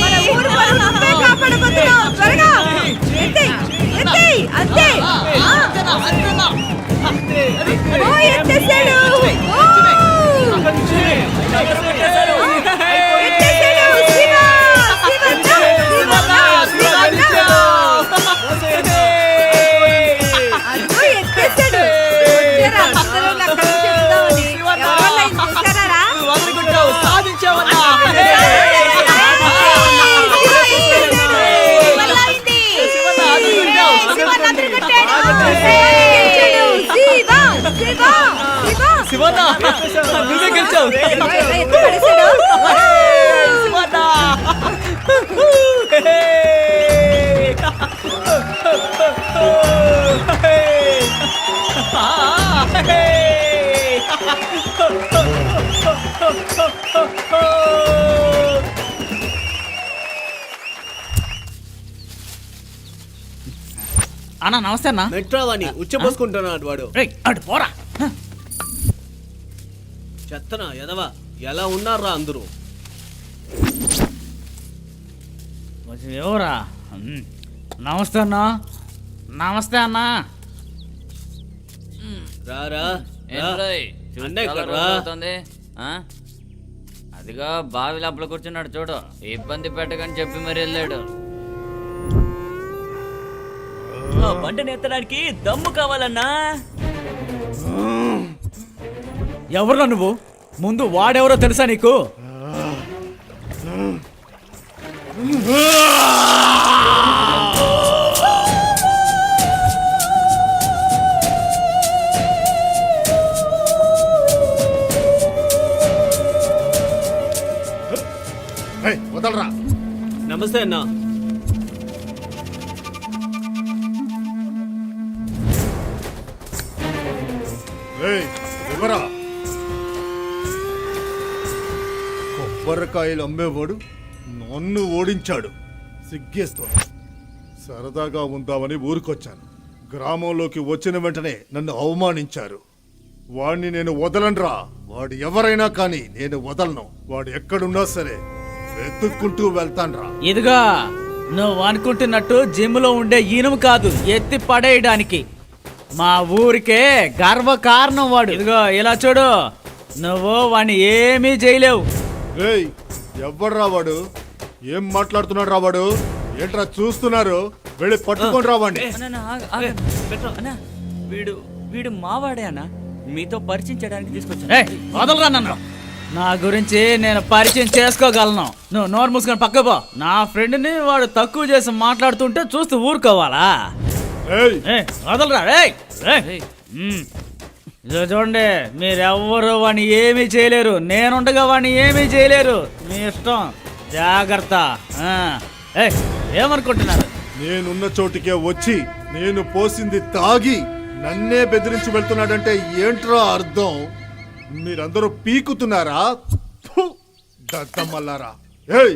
మన ఊరు పరువు నువ్వే కాపాడబోతున్నావు. త్వరగా ఎత్తేయ్, ఎత్తేయ్, అంతే. ఓ, ఎత్తేసాడు. ఓ! ఎత్తేసాడు. శివ! శివన్న, శివన్న, శివన్న. అదో ఎత్తేసాడు. వచ్చారా అందరూ నా కళ్ళు చెప్తామని. ఎవరన్నా ఇది చూశారా? శివన్న నువ్వే గెలిచావు. అన్నా నమస్తే అన్నా. మెట్రావాణి ఉచ్చపోసుకుంటున్నాడు వాడు. రేయ్, అటు పోరా. చెత్తనా ఎదవా, ఎలా ఉన్నారా అందరూ? ఎవరా? నమస్తే అన్నా. నమస్తే అన్నా. రారా అన్నయ్య ఇక్కడ రా. అదిగా బావి లోపల కూర్చున్నాడు చూడు, ఇబ్బంది పెట్టకని చెప్పి మరి వెళ్ళాడు. బండిని ఎత్తడానికి దమ్ము కావాలన్నా. ఎవరురా నువ్వు? ముందు వాడెవరో తెలుసా నీకు? వదలరా. నమస్తే అన్నా. ఎవరా? కొబ్బరికాయలు అమ్మేవాడు నన్ను ఓడించాడు. సిగ్గేస్తోంది. సరదాగా ఉందామని ఊరికొచ్చాను. గ్రామంలోకి వచ్చిన వెంటనే నన్ను అవమానించారు. వాడిని నేను వదలనురా. వాడు ఎవరైనా కానీ నేను వదలను. వాడు ఎక్కడున్నా సరే వెతుక్కుంటూ వెళ్తాన్రా. ఇదిగా నువ్వు అనుకుంటున్నట్టు జిమ్ లో ఉండే ఇనుము కాదు, ఎత్తి పడేయడానికి. మా ఊరికే గర్వ కారణం వాడు. ఇదిగో ఇలా చూడు, నువ్వు వాడిని ఏమీ చేయలేవు. రేయ్, ఎవ్వడ్రా వాడు? ఏం మాట్లాడుతున్నాడు రా వాడు? ఏంట్రా చూస్తున్నారు? వెళ్ళి పట్టుకొని రావండి. అన్నా వీడు వీడు మావాడే అన్నా, మీతో పరిచయం చేయడానికి తీసుకొచ్చాను. ఏయ్, వదలరా నన్ను. నా గురించి నేను పరిచయం చేసుకోగలను. నువ్వు నోరు మూసుకొని పక్క పో. నా ఫ్రెండ్ని వాడు తక్కువ చేసి మాట్లాడుతుంటే చూస్తూ ఊరుకోవాలా? ఏయ్, వదలరా. ఇదో చూడండి, మీరెవ్వరు వాడిని ఏమీ చేయలేరు. నేనుండగా వాడిని ఏమీ చేయలేరు. మీ ఇష్టం, జాగ్రత్త. ఏమనుకుంటున్నారు? నేనున్న చోటికే వచ్చి నేను పోసింది తాగి నన్నే బెదిరించి వెళ్తున్నాడంటే ఏంట్రా అర్థం? మీరందరూ పీకుతున్నారా? ఫు, దద్దమల్లారా. ఏయ్,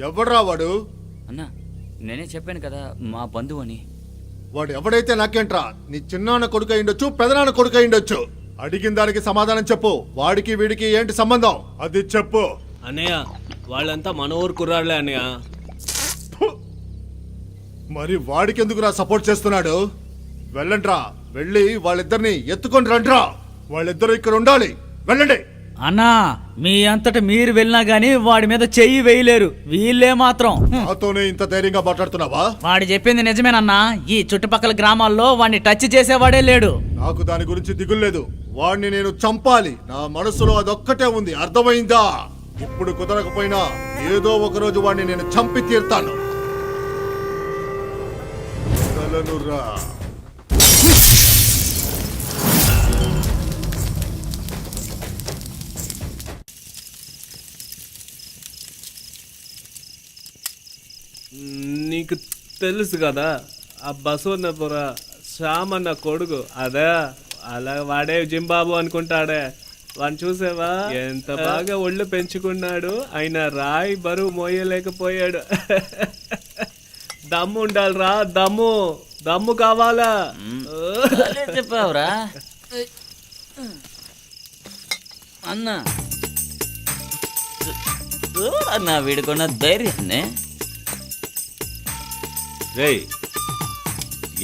ఎవడ్రా వాడు? అన్నా నేనే చెప్పాను కదా మా బంధువు అని. వాడు ఎవడైతే నాకేంట్రా? నీ చిన్నాన్న కొడుకు అయిండొచ్చు, పెదనాన్న కొడుకు అయిండొచ్చు. అడిగిన దానికి సమాధానం చెప్పు. వాడికి వీడికి ఏంటి సంబంధం? అది చెప్పు. అన్నయ్య వాళ్ళంతా మన ఊరు కుర్రాళ్ళే అన్నయ్య. మరి వాడికెందుకురా సపోర్ట్ చేస్తున్నాడు? వెళ్ళండ్రా, వెళ్ళి వాళ్ళిద్దరిని ఎత్తుకొని రండ్రా. వాళ్ళిద్దరూ ఇక్కడ ఉండాలి. వెళ్ళండి. అన్నా మీ అంతట మీరు వెళ్ళినా గానీ వాడి మీద చెయ్యి వేయలేరు. వీళ్ళే మాత్రం నాతోనే ఇంత ధైర్యంగా మాట్లాడుతున్నావా? వాడు చెప్పింది నిజమేనన్నా. ఈ చుట్టుపక్కల గ్రామాల్లో వాడిని టచ్ చేసేవాడే లేడు. నాకు దాని గురించి దిగులు లేదు. వాడిని నేను చంపాలి. నా మనసులో అదొక్కటే ఉంది. అర్థమైందా? ఇప్పుడు కుదరకపోయినా ఏదో ఒక రోజు వాడిని నేను చంపి తీర్తాను. వదలనురా. నీకు తెలుసు కదా ఆ బసవన్నపుర శ్యామన్న కొడుకు అదే, అలా వాడే జింబాబు అనుకుంటాడే. వాడిని చూసావా ఎంత బాగా ఒళ్ళు పెంచుకున్నాడు. ఆయన రాయి బరువు మోయలేకపోయాడు. దమ్ము ఉండాలిరా, దమ్ము దమ్ము కావాలా? చెప్పావురా అన్నా. అన్నా వీడుకున్న ధైర్యాన్ని. రేయ్,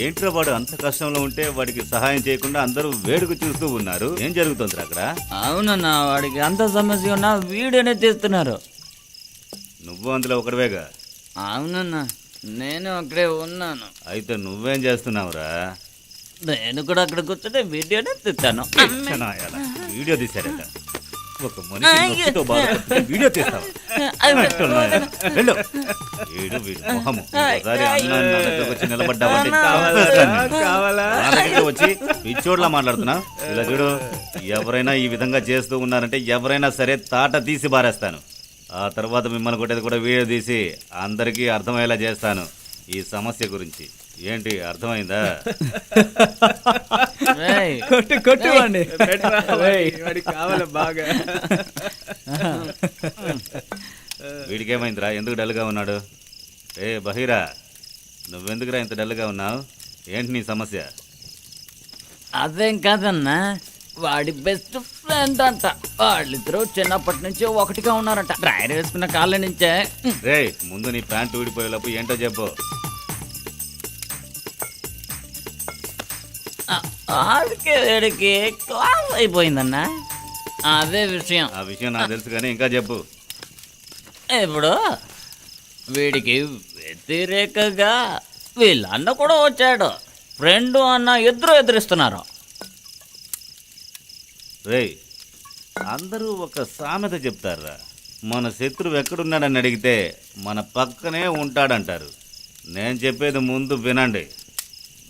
ఏంట్రా వాడు అంత కష్టంలో ఉంటే వాడికి సహాయం చేయకుండా అందరూ వేడుక చూస్తూ ఉన్నారు. ఏం జరుగుతుంది అక్కడ? అవునన్నా, వాడికి అంత సమస్య ఉన్నా వీడియోనే తీస్తున్నారు. నువ్వు అందులో ఒకటివేగా? అవునన్నా, నేను అక్కడే ఉన్నాను. అయితే నువ్వేం చేస్తున్నావురా? నేను కూడా అక్కడ కూర్చొని వీడియోనే తీస్తాను. చెనాయాలా, వీడియో తీశారట. ఒక మనిషి నొప్పితో బాధపడుతుంటే వీడియో తీస్తావా? వెళ్ళు. వీడు వీడు మొహము. ఒకసారి అన్న నా దగ్గరకు వచ్చి నిలబడ్డావంటే కావాలా? నా దగ్గరికి వచ్చి పిచ్చోడ్లా మాట్లాడుతున్నా. ఇలా చూడు, ఎవరైనా ఈ విధంగా చేస్తూ ఉన్నారంటే ఎవరైనా సరే తాట తీసి బారేస్తాను. ఆ తర్వాత మిమ్మల్ని కొట్టేది కూడా వీడియో తీసి అందరికీ అర్థమయ్యేలా చేస్తాను ఈ సమస్య గురించి. ఏంటి అర్థమైందా? కొట్టు వాడిని. వాడికి కావాలా బాగా? వీడికేమైందిరా? ఎందుకు డల్గా ఉన్నాడు? ఏ బహీరా, నువ్వెందుకురా ఇంత డల్గా ఉన్నావు? ఏంటి నీ సమస్య? అదేం కాదన్నా, వాడి బెస్ట్ ఫ్రెండ్ అంట. వాళ్ళిద్దరూ చిన్నప్పటి నుంచి ఒకటిగా ఉన్నారంట. డ్రైర్ వేసుకున్న కాళ్ళ నుంచే. రే, ముందు నీ ప్యాంట్ ఊడిపోయేలోపు ఏంటో చెప్పు. ఆడికి వీడికి క్లాస్ అయిపోయిందన్నా. అదే విషయం. ఆ విషయం నాకు తెలుసు కానీ ఇంకా చెప్పు. ఇప్పుడు వీడికి వ్యతిరేకంగా వీళ్ళ అన్న కూడా వచ్చాడు. ఫ్రెండ్ అన్న ఇద్దరు ఎదురిస్తున్నారు. రేయ్, అందరూ ఒక సామెత చెప్తారా, మన శత్రువు ఎక్కడున్నాడని అడిగితే మన పక్కనే ఉంటాడంటారు. నేను చెప్పేది ముందు వినండి.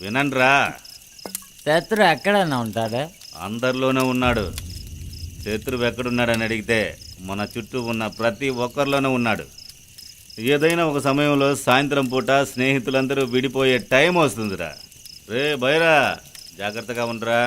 వినండిరా. శత్రు ఎక్కడన్నా ఉంటాడు? అందరిలోనే ఉన్నాడు. శత్రువు ఎక్కడున్నాడని అడిగితే మన చుట్టూ ఉన్న ప్రతి ఒక్కరిలోనూ ఉన్నాడు. ఏదైనా ఒక సమయంలో సాయంత్రం పూట స్నేహితులందరూ విడిపోయే టైం వస్తుందిరా. రే బైరా, జాగ్రత్తగా ఉండరా.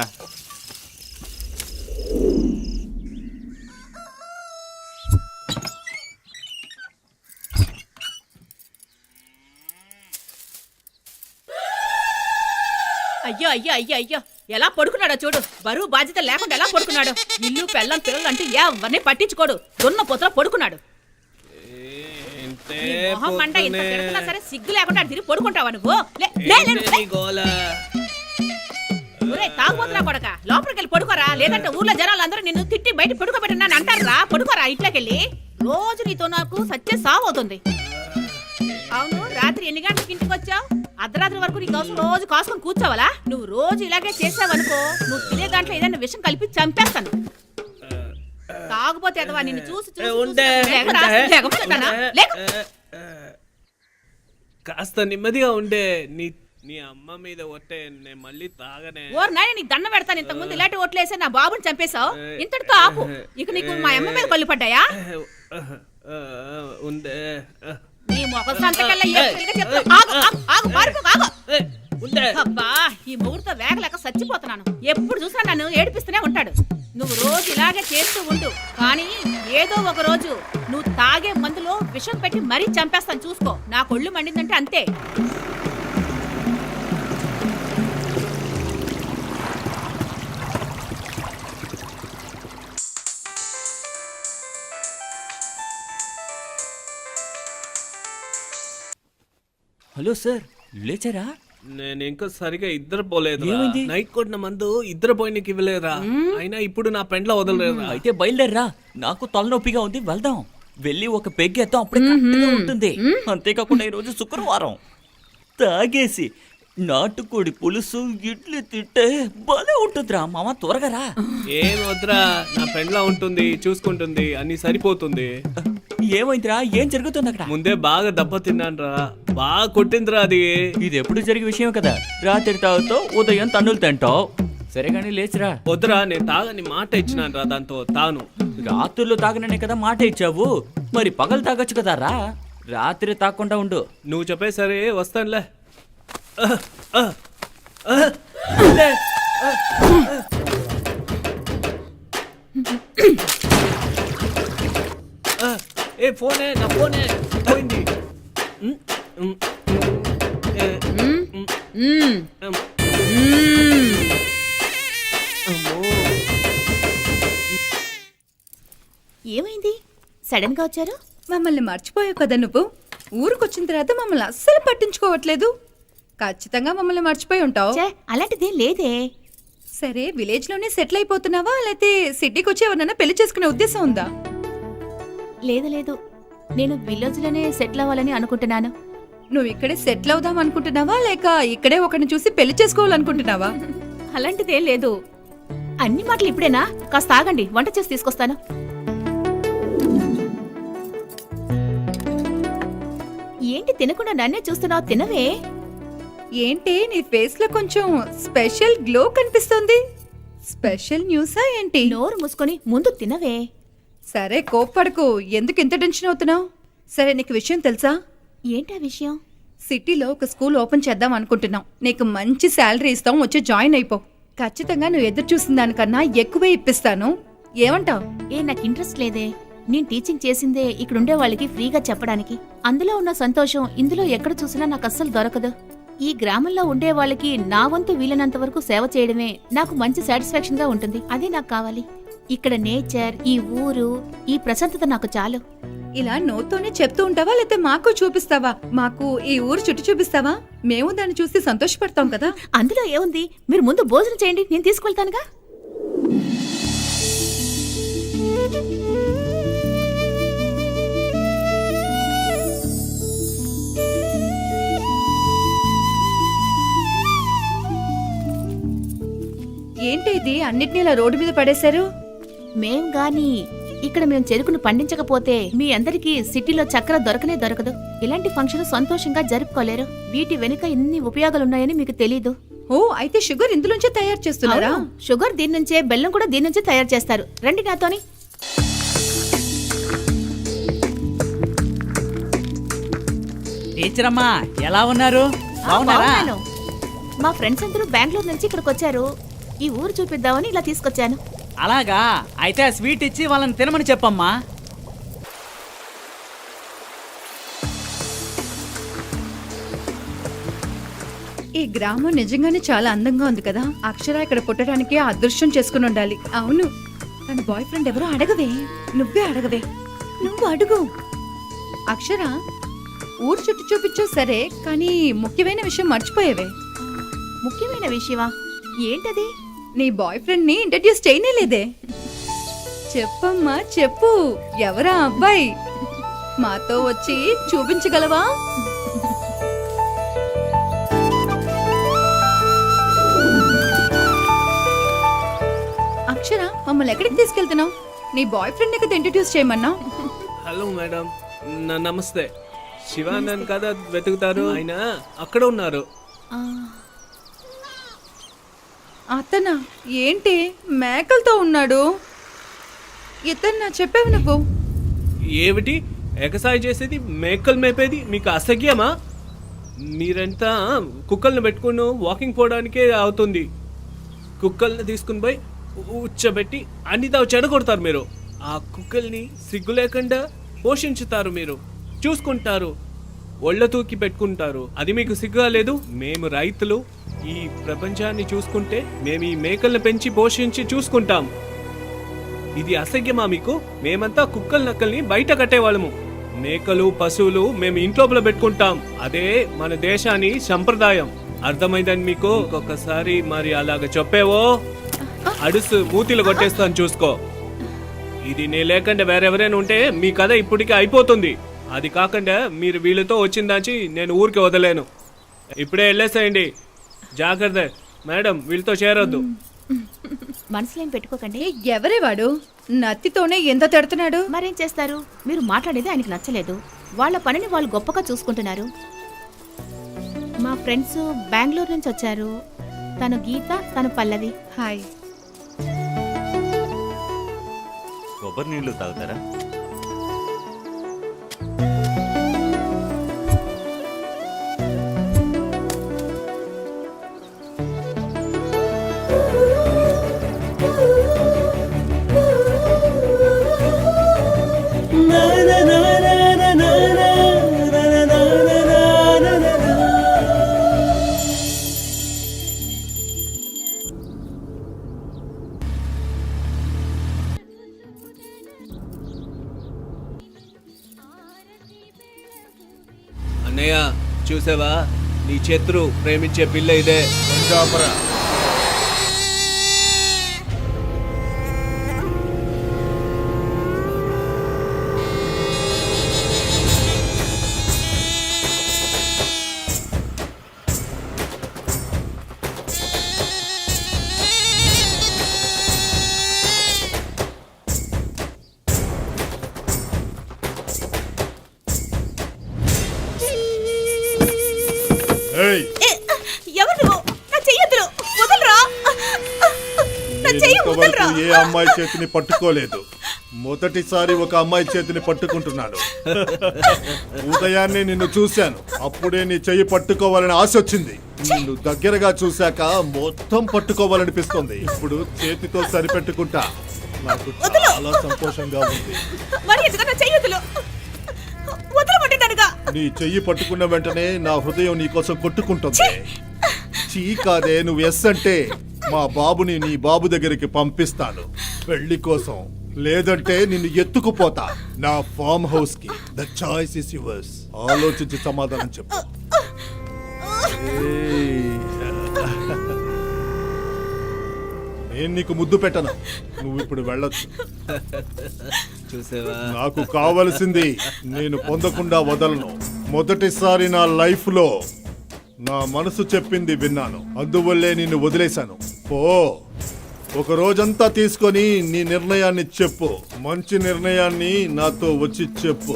అయ్యో అయ్యో అయ్యో అయ్యో, ఎలా పడుకున్నాడో చూడు. బరువు బాధ్యత లేకుండా ఎలా పడుకున్నాడు. ఇల్లు పెళ్ళం పిల్లలు అంటే ఎవరిని పట్టించుకోడు. దొన్న పొత్తులో పడుకున్నాడు. ఈ మొహం మంట ఇంత తిడుతున్నా సరే సిగ్గు లేకుండా తిరిగి పడుకుంటావా నువ్వు? తాగుపోతున్నా కొడక, లోపలికి వెళ్ళి పడుకోరా. లేదంటే ఊర్లో జనాలందరూ నిన్ను తిట్టి బయట పడుకోబెట్టినాను అంటారా. పడుకోరా ఇంట్లోకెళ్ళి. రోజు నీతో నాకు సత్య సావు అవుతుంది. అవును, రాత్రి ఎన్ని గంటలకు ఇంటికి వచ్చావు? అర్ధరాత్రి వరకు నీ కోసం రోజు కాసుకొని కూర్చోవాలా? నువ్వు రోజు ఇలాగే చేసావనుకో, నువ్వు తినే దాంట్లో ఏదైనా విషయం కలిపి చంపేస్తాను. తాగుపోతే ఎదవా, నిన్ను చూసి కాస్త నెమ్మదిగా ఉండే. నీ అమ్మ మీద ఒట్టే, నేను మళ్ళీ తాగనే. ఓర్ నాయన, నీకు దండం పెడతాను. ఇంతకు ముందు ఇలాంటి ఓట్లేసే నా బాబుని చంపేశావు. ఇంతటితో ఆపు. ఇక నీకు మా అమ్మ మీద కళ్ళు పడ్డాయా? ఉండే నీ మొఖం సంతకల్లా అబ్బా, ఈ ముగ్గురుతో వేగలేక చచ్చిపోతున్నాను. ఎప్పుడు చూసినా నన్ను ఏడిపిస్తూనే ఉంటాడు. నువ్వు రోజు ఇలాగే చేస్తూ ఉండు, కానీ ఏదో ఒక రోజు నువ్వు తాగే మందులో విషం పెట్టి మరీ చంపేస్తాను చూసుకో. నా కొళ్ళు మండిందంటే అంతే. హలో సార్, లేచారా? నేను ఇంకా సరిగా నిద్రపోలేదు. ఏమైంది? నైట్ కొట్టిన మందు నిద్రపోయినకి ఇవ్వలేరా? అయినా ఇప్పుడు నా పెండ్లో వదలలేరా? అయితే బయలుదేరరా, నాకు తలనొప్పిగా ఉంది, వెళ్దాం. వెళ్ళి ఒక పెగ్గేద్దాం, అప్పుడే కరెక్ట్గా ఉంటుంది. అంతేకాకుండా ఈరోజు శుక్రవారం. తాగేసి నాటుకోడి పులుసు ఇడ్లీ తింటే భలే ఉంటుందిరా మామ, త్వరగా రా. ఏం వద్దురా, నా పెండ్లా ఉంటుంది, చూసుకుంటుంది, అన్ని సరిపోతుంది. ఏమైందిరా, ఏం జరుగుతుంది అక్కడ? ముందే బాగా దెబ్బ తిన్నాను రా, బాగా కొట్టిందిరా అది. ఇది ఎప్పుడు జరిగే విషయం కదా. రాత్రి తాగుతావు, ఉదయం తన్నులు తింటావు. సరే కానీ లేచిరా. వద్దురా, నేను తాగని మాట ఇచ్చినాను రా, దాంతో తాను. రాత్రులు తాగననే కదా మాట ఇచ్చావు, మరి పగలు తాగొచ్చు కదా రా. రాత్రి తాగకుండా ఉండు. నువ్వు చెప్పేసరి వస్తానులే. ఏ ఫోనే, నా ఫోనే పోయింది. ఏమైంది సడన్ గా వచ్చారు? మమ్మల్ని మర్చిపోయావు కదా నువ్వు. ఊరికొచ్చిన తర్వాత మమ్మల్ని అస్సలు పట్టించుకోవట్లేదు. ఖచ్చితంగా మమ్మల్ని మర్చిపోయి ఉంటావు. ఛే, అలాంటిదేం లేదే. సరే, విలేజ్ లోనే సెటిల్ అయిపోతున్నావా, లేకపోతే సిటీకి వచ్చి ఎవరన్నా పెళ్లి చేసుకునే ఉద్దేశం ఉందా? లేదు లేదు, నేను విలేజ్ లోనే సెటిల్ అవ్వాలని అనుకుంటున్నాను. నువ్వు ఇక్కడే సెటిల్ అవుదాం అనుకుంటున్నావా, లేక ఇక్కడే ఒకరిని చూసి పెళ్లి చేసుకోవాలనుకుంటున్నావా? అలాంటిదేం లేదు. అన్ని మాటలు ఇప్పుడేనా? కాస్త ఆగండి, వంట చేసి తీసుకొస్తాను. ఏంటి తినకుండా నన్నే చూస్తున్నావు? తినవే. ఏంటి నీ ఫేస్ లో కొంచెం స్పెషల్ గ్లో కనిపిస్తుంది. స్పెషల్ న్యూసా ఏంటి? నోరు మూసుకొని ముందు తినవే. సరే, కోప్పడకు. ఎందుకు ఇంత టెన్షన్ అవుతున్నావు? సరే, నీకు విషయం తెలుసా? ఏంటా విషయం? సిటీలో ఒక స్కూల్ ఓపెన్ చేద్దాం అనుకుంటున్నాం. నీకు మంచి శాలరీ ఇస్తాం, వచ్చి జాయిన్ అయిపో. ఖచ్చితంగా నువ్వు ఎదురు చూసిన దానికన్నా ఎక్కువే ఇప్పిస్తాను. ఏమంటావు? నాకు ఇంట్రెస్ట్ లేదే. నేను టీచింగ్ చేసిందే ఇక్కడుండే వాళ్ళకి ఫ్రీగా చెప్పడానికి. అందులో ఉన్న సంతోషం ఇందులో ఎక్కడ చూసినా నాకు అస్సలు దొరకదు. ఈ గ్రామంలో ఉండే వాళ్ళకి నా వంతు వీలైనంత వరకు సేవ చేయడమే నాకు మంచి సాటిస్ఫాక్షన్ గా ఉంటుంది. అదే నాకు కావాలి. ఇక్కడ నేచర్, ఈ ఊరు, ఈ ప్రశాంతత నాకు చాలు. ఇలా నోతోనే చెప్తూ ఉంటావా, లేకపోతే మాకు చూపిస్తావా? మాకు ఈ ఊరు చుట్టూ చూపిస్తావా? మేము దాన్ని చూసి సంతోషపడతాం కదా. అందులో ఏముంది? మీరు ముందు భోజనం చేయండి, నేను తీసుకెళ్తానుగా. ఏంటి ఇది, అన్నిటినీ ఇలా రోడ్డు మీద పడేశారు? మేం గాని ఇక్కడ మేము చెరుకును పండించకపోతే మీ అందరికీ సిటీలో చక్కెర దొరకనే దొరకదు. ఇలాంటి ఫంక్షన్ సంతోషంగా జరుపుకోలేరు. వీటి వెనుక ఇన్ని ఉపయోగాలున్నాయని మీకు తెలీదు. ఓ, అయితే షుగర్ ఇందులోంచే తయారు చేస్తున్నారా? అవును, షుగర్ దీని నుంచే, బెల్లం కూడా దీని నుంచే తయారు చేస్తారు. రండి నాతోని. టీచర్ అమ్మా, ఎలా ఉన్నారు? బాగున్నారా? బాగున్నాను. మా ఫ్రెండ్స్ అందరూ బెంగళూరు నుంచి ఇక్కడికి వచ్చారు. ఈ ఊరు చూపిద్దామని ఇలా తీసుకొచ్చాను. అలాగా, అయితే ఆ స్వీట్ ఇచ్చి వాళ్ళని తినమని చెప్పమ్మా. ఈ గ్రామం నిజంగానే చాలా అందంగా ఉంది కదా. అక్షర ఇక్కడ పుట్టడానికి ఆ అదృష్టం చేసుకుని ఉండాలి. అవును, తన బాయ్ ఫ్రెండ్ ఎవరో అడగవే. నువ్వే అడగవే. నువ్వు అడుగు. అక్షర, ఊరు చుట్టూ చూపించావు సరే, కానీ ముఖ్యమైన విషయం మర్చిపోయావే. ముఖ్యమైన విషయమా? ఏంటది? నీ బాయ్ ఫ్రెండ్ ని ఇంట్రడ్యూస్ చేయనేలేదే. చెప్పమ్మా, చెప్పు. ఎవరా అబ్బాయి? మాతో వచ్చి చూపించగలవా? అక్షర, మమ్మల్ని ఎక్కడికి తీసుకెళ్తున్నావు? నీ బాయ్ ఫ్రెండ్ కదా ఇంట్రడ్యూస్ చేయమన్నా. హలో మేడం, నమస్తే. శివానంద్ కదా వెతుకుతారు, ఆయన అక్కడ ఉన్నారు. అతనా? ఏంటి మేకలతో ఉన్నాడు? ఇతన్నా చెప్పావు నువ్వు? ఏమిటి ఎగసాయి చేసేది, మేకలు మేపేది మీకు అసహ్యమా? మీరంతా కుక్కల్ని పెట్టుకుని వాకింగ్ పోవడానికే అవుతుంది. కుక్కల్ని తీసుకుని పోయి ఉచ్చబెట్టి అన్నిదా చెడగొడతారు మీరు. ఆ కుక్కల్ని సిగ్గు లేకుండా పోషించుతారు, మీరు చూసుకుంటారు, ఒళ్ళ తూకి పెట్టుకుంటారు. అది మీకు సిగ్గుగా లేదు? మేము రైతులు ఈ ప్రపంచాన్ని చూసుకుంటే మేము ఈ మేకల్ని పెంచి పోషించి చూసుకుంటాం. ఇది అసహ్యమా మీకు? మేమంతా కుక్కల నక్కల్ని బయట కట్టేవాళ్ళము. మేకలు పశువులు మేము ఇంట్లోపల పెట్టుకుంటాం. అదే మన దేశాన్ని సంప్రదాయం. అర్థమైందని మీకు? ఒక్కొక్కసారి మరి అలాగ చెప్పేవో అడుసు మూతిలో కొట్టేస్తాను చూసుకో. ఇది నే లేకుండా వేరెవరైనా ఉంటే మీ కథ ఇప్పటికే అయిపోతుంది. అది కాకుండా మీరు వీళ్ళతో వచ్చిందాచి నేను ఊరికి వదలేను. ఇప్పుడే వెళ్ళేసేయండి. జాగ్రత్త మేడం, వీళ్ళతో చేరొద్దు. మనసులో ఏం పెట్టుకోకండి. ఎవరే వాడు? నత్తితోనే ఎంత తిడుతున్నాడు. మరేం చేస్తారు, మీరు మాట్లాడేది ఆయనకి నచ్చలేదు. వాళ్ళ పనిని వాళ్ళు గొప్పగా చూసుకుంటున్నారు. మా ఫ్రెండ్స్ బెంగళూరు నుంచి వచ్చారు. తను గీత, తను పల్లవి. హాయ్. కొబ్బరి నీళ్లు తాగుతారా? అన్నయ్య చూసావా, నీ శత్రు ప్రేమించే పిల్ల ఇదే. ఏయ్, ఎవరు? నా చెయ్యొద్దు, వదలరా. నేను ఇంతవరకు ఏ అమ్మాయి చేతిని పట్టుకోలేదు. మొదటిసారి ఒక అమ్మాయి చేతిని పట్టుకుంటున్నాను. ఉదయాన్నే నిన్ను చూశాను, అప్పుడే నీ చెయ్యి పట్టుకోవాలని ఆశ వచ్చింది. నిన్ను దగ్గరగా చూశాక మొత్తం పట్టుకోవాలనిపిస్తుంది. ఇప్పుడు చేతితో సరిపెట్టుకుంటా. నాకు చాలా సంతోషంగా ఉంది. మరి ఎందుకన్నా చెయ్యొద్దు, వదలమంటున్నానుగా. నీ చెయ్యి పట్టుకున్న వెంటనే నా హృదయం నీ కోసం కొట్టుకుంటుంది. చీ కాదే, నువ్వు ఎస్ అంటే మా బాబుని నీ బాబు దగ్గరికి పంపిస్తాను పెళ్లి కోసం. లేదంటే నిన్ను ఎత్తుకుపోతా నా ఫామ్ హౌస్ కి. The choice is yours. ఆలోచించి సమాధానం చెప్పు. నేను నీకు ముద్దు పెట్టను, నువ్వు ఇప్పుడు వెళ్ళొచ్చు. చూసావా, నాకు కావలసింది నేను పొందకుండా వదలను. మొదటిసారి నా లైఫ్ లో నా మనసు చెప్పింది విన్నాను, అందువల్లే నిన్ను వదిలేశాను. పో, ఒక రోజంతా తీసుకొని నీ నిర్ణయాన్ని చెప్పు. మంచి నిర్ణయాన్ని నాతో వచ్చి చెప్పు.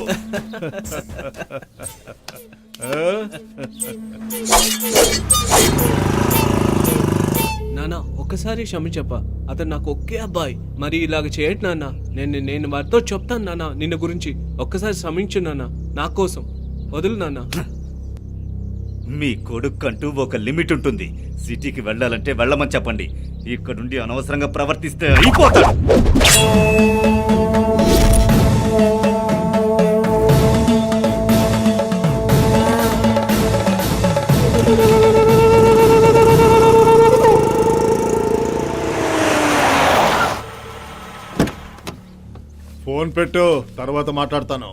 నాన్న ఒక్కసారి క్షమించప్ప. అతను నాకు ఒకే అబ్బాయి. మరి ఇలాగ చేయట్ నాన్న. నేను వారితో చెప్తాను నాన్న నిన్న గురించి. ఒక్కసారి క్షమించు నాన్న, నా కోసం వదులు నాన్న. మీ కొడుకంటూ ఒక లిమిట్ ఉంటుంది. సిటీకి వెళ్ళాలంటే వెళ్ళమని చెప్పండి. ఇక్కడుండి అనవసరంగా ప్రవర్తిస్తే అయిపోతాడు. ఫోన్ పెట్టు, తర్వాత మాట్లాడతాను.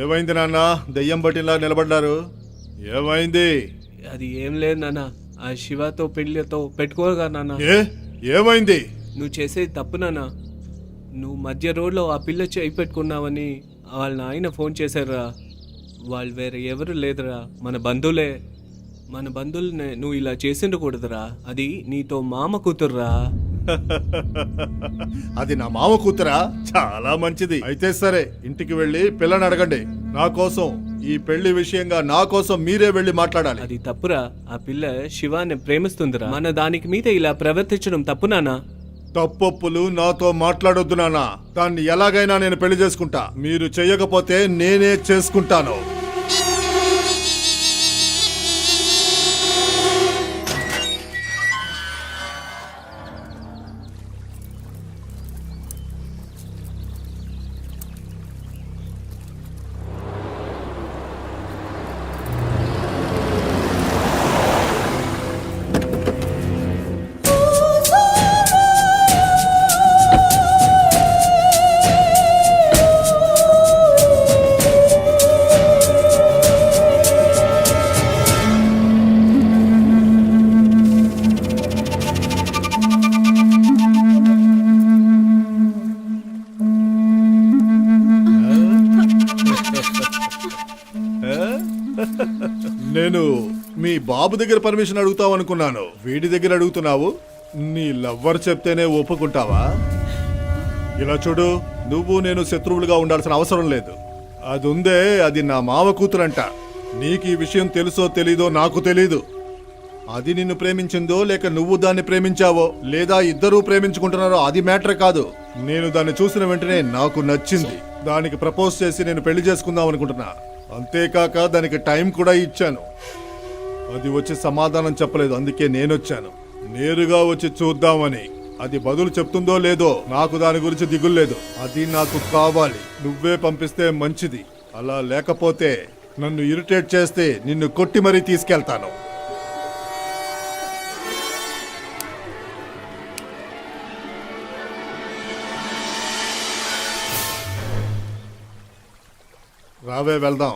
ఏమైంది నాన్న, దెయ్యం బట్టిలా నిలబడ్డారు? ఏమైంది? అది ఏం లేదు నాన్న, ఆ శివతో పెళ్లితో పెట్టుకోగా నాన్న. ఏమైంది? నువ్వు చేసేది తప్పు నాన్న. నువ్వు మధ్య రోడ్లో ఆ పిల్ల చేయి పెట్టుకున్నావని వాళ్ళ నాయన ఫోన్ చేశారురా. వాళ్ళు వేరే ఎవరు లేదురా, మన బంధువులే. మన బంధువులనే నువ్వు ఇలా చేసిండకూడదురా. అది నీతో మామ కూతుర్రా. అది నా మామ కూతురా? చాలా మంచిది. అయితే సరే, ఇంటికి వెళ్ళి పిల్లని అడగండి. నా కోసం, ఈ పెళ్లి విషయంగా నా కోసం మీరే వెళ్ళి మాట్లాడాలి. అది తప్పురా. ఆ పిల్ల శివాన్ని ప్రేమిస్తుందిరా. మన దానికి మీద ఇలా ప్రవర్తించడం తప్పు నాన్న. తప్పొప్పులు నాతో మాట్లాడొద్దు నాన్న. దాన్ని ఎలాగైనా నేను పెళ్లి చేసుకుంటా. మీరు చెయ్యకపోతే నేనే చేసుకుంటాను. బాబు దగ్గర పర్మిషన్ అడుగుతావు అనుకున్నాను. వీడి దగ్గర అడుగుతున్నావు. నీ లవ్వర్ చెప్తేనే ఒప్పుకుంటావా? ఇలా చూడు, నువ్వు నేను శత్రువులుగా ఉండాల్సిన అవసరం లేదు. అది ఉందే, అది నా మావ కూతురంట. నీకు ఈ విషయం తెలుసో తెలీదో నాకు తెలీదు. అది నిన్ను ప్రేమించిందో లేక నువ్వు దాన్ని ప్రేమించావో, లేదా ఇద్దరూ ప్రేమించుకుంటున్నారో అది మ్యాటర్ కాదు. నేను దాన్ని చూసిన వెంటనే నాకు నచ్చింది. దానికి ప్రపోజ్ చేసి నేను పెళ్లి చేసుకుందాం అనుకుంటున్నా. అంతేకాక దానికి టైం కూడా ఇచ్చాను. అది వచ్చి సమాధానం చెప్పలేదు, అందుకే నేనొచ్చాను. నేరుగా వచ్చి చూద్దామని. అది బదులు చెప్తుందో లేదో నాకు దాని గురించి దిగుల్లేదు. అది నాకు కావాలి. నువ్వే పంపిస్తే మంచిది. అలా లేకపోతే నన్ను ఇరిటేట్ చేస్తే నిన్ను కొట్టి మరీ తీసుకెళ్తాను. రావే వెళ్దాం.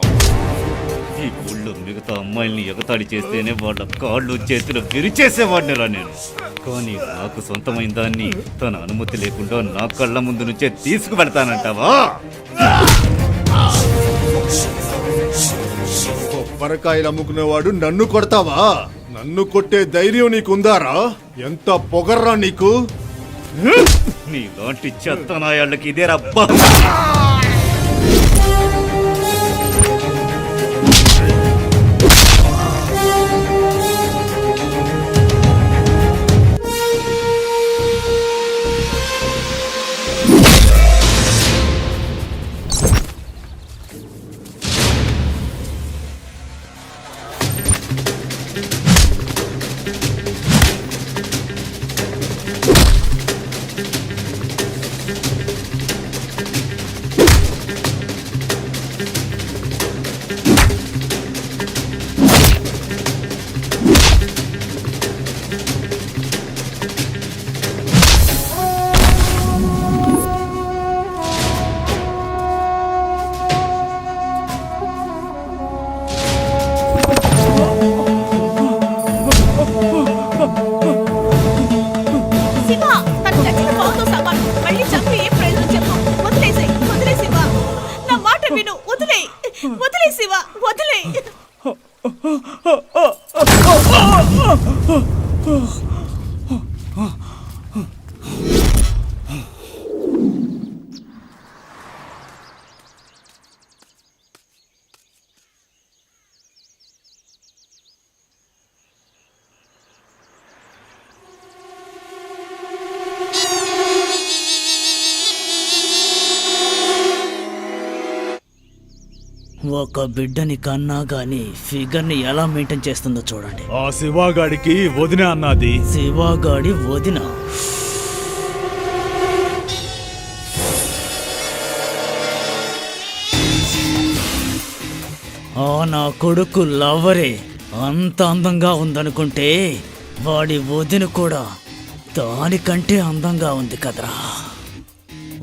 ఈ ఊళ్ళో మిగతా అమ్మాయిల్ని ఎగతాళి చేస్తేనే వాళ్ళ కాళ్ళు చేతులు విరిచేసేవాడిని రా నేను. కానీ నాకు సొంతమైన దాన్ని తన అనుమతి లేకుండా నా కళ్ళ ముందు నుంచే తీసుకువెళ్తానంటావా? కొబ్బరికాయలు అమ్ముకునేవాడు నన్ను కొడతావా? నన్ను కొట్టే ధైర్యం నీకుందారా? ఎంత పొగర్రా నీకు? నీలాంటి చెత్త నాయాళ్ళకి ఇదే రబ్బా. శివ, తను చచ్చిన పావుతో సమానం. మళ్ళీ చంపి ఏం ప్రయోజనం చెప్పు. వదిలేసేయ్, వదిలే శివ. నా మాట విను. వదిలే, వదిలే శివ, వదిలే. ఒక బిడ్డని కన్నా గాని ఫిగర్ ని ఎలా మెయింటైన్ చేస్తుందో చూడండి. ఆ శివాగాడికి వదిన అన్నది. శివాగాడి వదిన. ఆ నా కొడుకు లవరే అంత అందంగా ఉందనుకుంటే వాడి వదిన కూడా దానికంటే అందంగా ఉంది కదరా.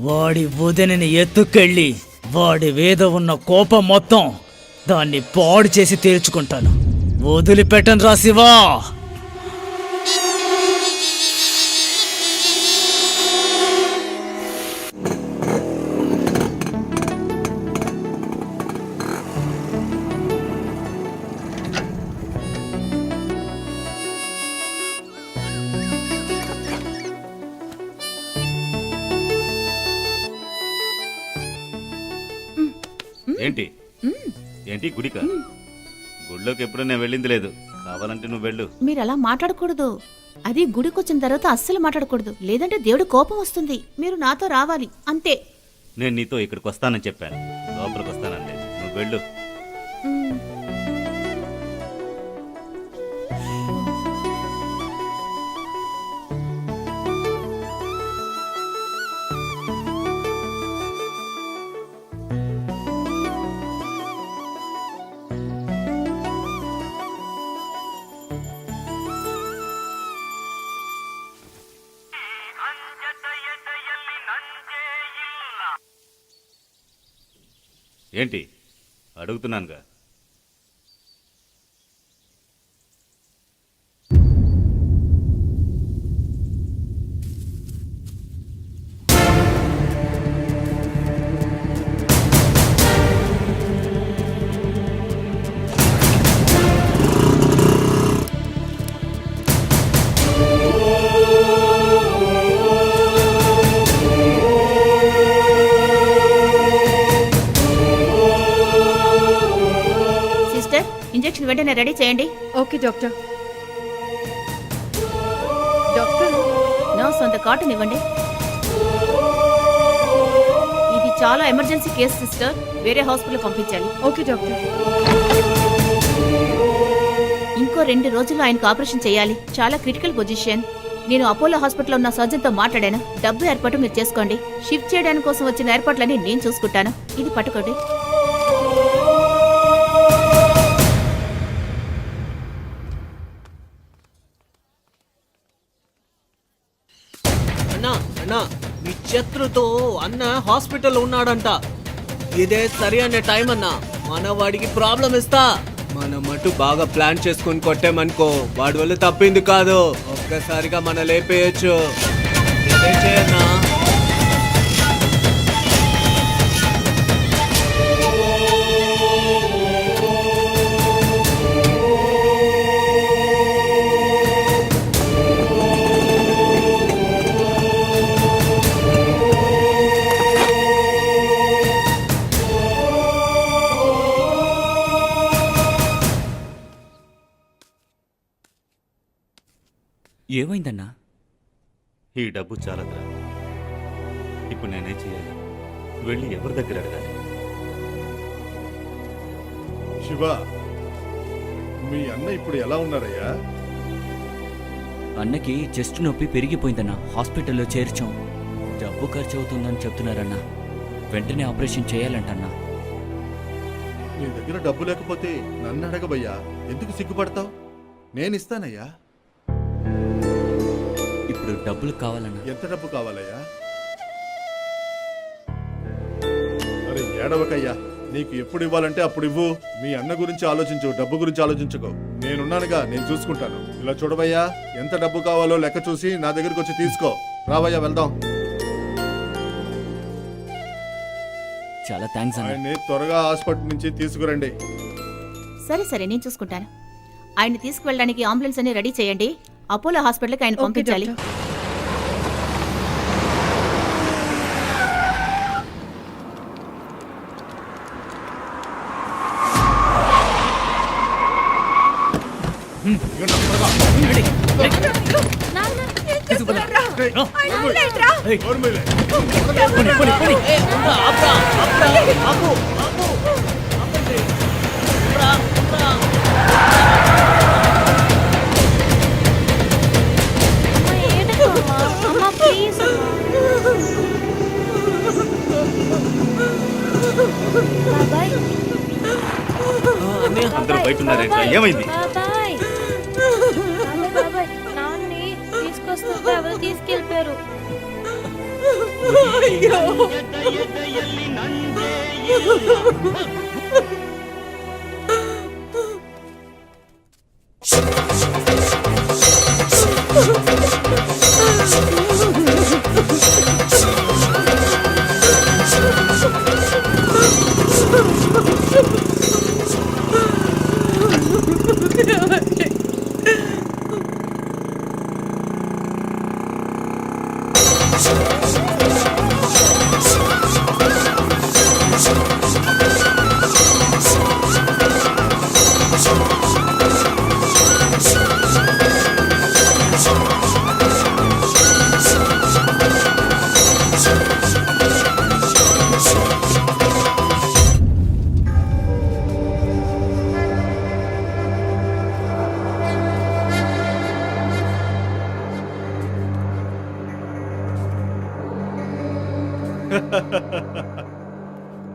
వాడి వదినని ఎత్తుకెళ్ళి వాడి మీద ఉన్న కోపం మొత్తం దాన్ని పాడు చేసి తీర్చుకుంటాను. వదిలిపెట్టను రా శివా. ఏంటి ఏంటి గుడిక? గుడిలోకి ఎప్పుడు నేను వెళ్ళింది లేదు. కావాలంటే నువ్వు వెళ్ళు. మీరు అలా మాట్లాడకూడదు. అది గుడికొచ్చిన తర్వాత అస్సలు మాట్లాడకూడదు. లేదంటే దేవుడి కోపం వస్తుంది. మీరు నాతో రావాలి, అంతే. నేను నీతో ఇక్కడికి వస్తానని చెప్పాను. లోపలికి వస్తానని లేదు. నువ్వు వెళ్ళు. ఏంటి అడుగుతున్నానుగా. వెంటనే రెడీ చేయండి. Okay doctor. డాక్టర్, నర్స్ అంత కాటన్ ఇవ్వండి. ఇది చాలా ఎమర్జెన్సీ కేసు సిస్టర్, వేరే హాస్పిటల్ పంపించాలి. Okay doctor. ఇంకో 2 రోజుల్లో ఆయనకు ఆపరేషన్ చేయాలి. చాలా క్రిటికల్ పొజిషన్. నేను అపోలో హాస్పిటల్లో ఉన్న సర్జన్తో మాట్లాడాను. డబ్బు ఏర్పాటు మీరు చేసుకోండి. షిఫ్ట్ చేయడానికి కోసం వచ్చిన ఏర్పాట్లన్నీ నేను చూసుకుంటాను. ఇది పట్టుకోండి. అన్నా అన్నా మీ శత్రుతో అన్న హాస్పిటల్ ఉన్నాడంట. ఇదే సరి అనే టైం అన్నా, మన వాడికి ప్రాబ్లం ఇస్తా. మనం మటు బాగా ప్లాన్ చేసుకుని కొట్టామనుకో, వాడి వల్ల తప్పింది కాదు, ఒక్కసారిగా మన లేపేయచ్చు. ఇదే చేయన్నా. ఏమైందన్నా? ఈ డబ్బు చాలదురా. ఇప్పుడు నేనేం చేయాలి? వెళ్ళి ఎవరి దగ్గర అడగాలి? శివ, మీ అన్న ఇప్పుడు ఎలా ఉన్నారయ్యా? అన్నకి చెస్ట్ నొప్పి పెరిగిపోయిందన్నా. హాస్పిటల్లో చేర్చాం. డబ్బు ఖర్చు అవుతుందని చెప్తున్నారన్నా. వెంటనే ఆపరేషన్ చేయాలంటన్నా. నీ దగ్గర డబ్బు లేకపోతే నన్ను అడగబయ్యా. ఎందుకు సిగ్గుపడతావు? నేను ఇస్తానయ్యా. ఇప్పుడు డబ్బులు కావాలన్నా. ఎంత డబ్బు కావాలయ్యా? అరే ఏడవకయ్యా, నీకు ఎప్పుడు ఇవ్వాలంటే అప్పుడు ఇవ్వు. మీ అన్న గురించి ఆలోచించు, డబ్బు గురించి ఆలోచించుకో. నేనున్నానుగా, నేను చూసుకుంటాను. ఇలా చూడవయ్యా, ఎంత డబ్బు కావాలో లెక్క చూసి నా దగ్గరికి వచ్చి తీసుకో. రావయ్యా, వెళ్దాం. చాలా థ్యాంక్స్ అన్న. ఆయన్ని త్వరగా హాస్పిటల్ నుంచి తీసుకురండి. సరే సరే, నేను చూసుకుంటాను. ఆయన్ని తీసుకువెళ్ళడానికి అంబులెన్స్ అన్ని రెడీ చేయండి. అపోలో హాస్పిటల్కి ఆయన ఓకే పంపించాలి. డాక్టర్. అమ్మా ప్లీజ్ బాబాయ్. అందరూ బయట ఉన్నారేంట్రా? ఏమైంది? బాబాయ్ బాబాయ్, నాన్ని తీసుకొస్తుంటే ఎవరు తీసుకెళ్ళిపోయారు.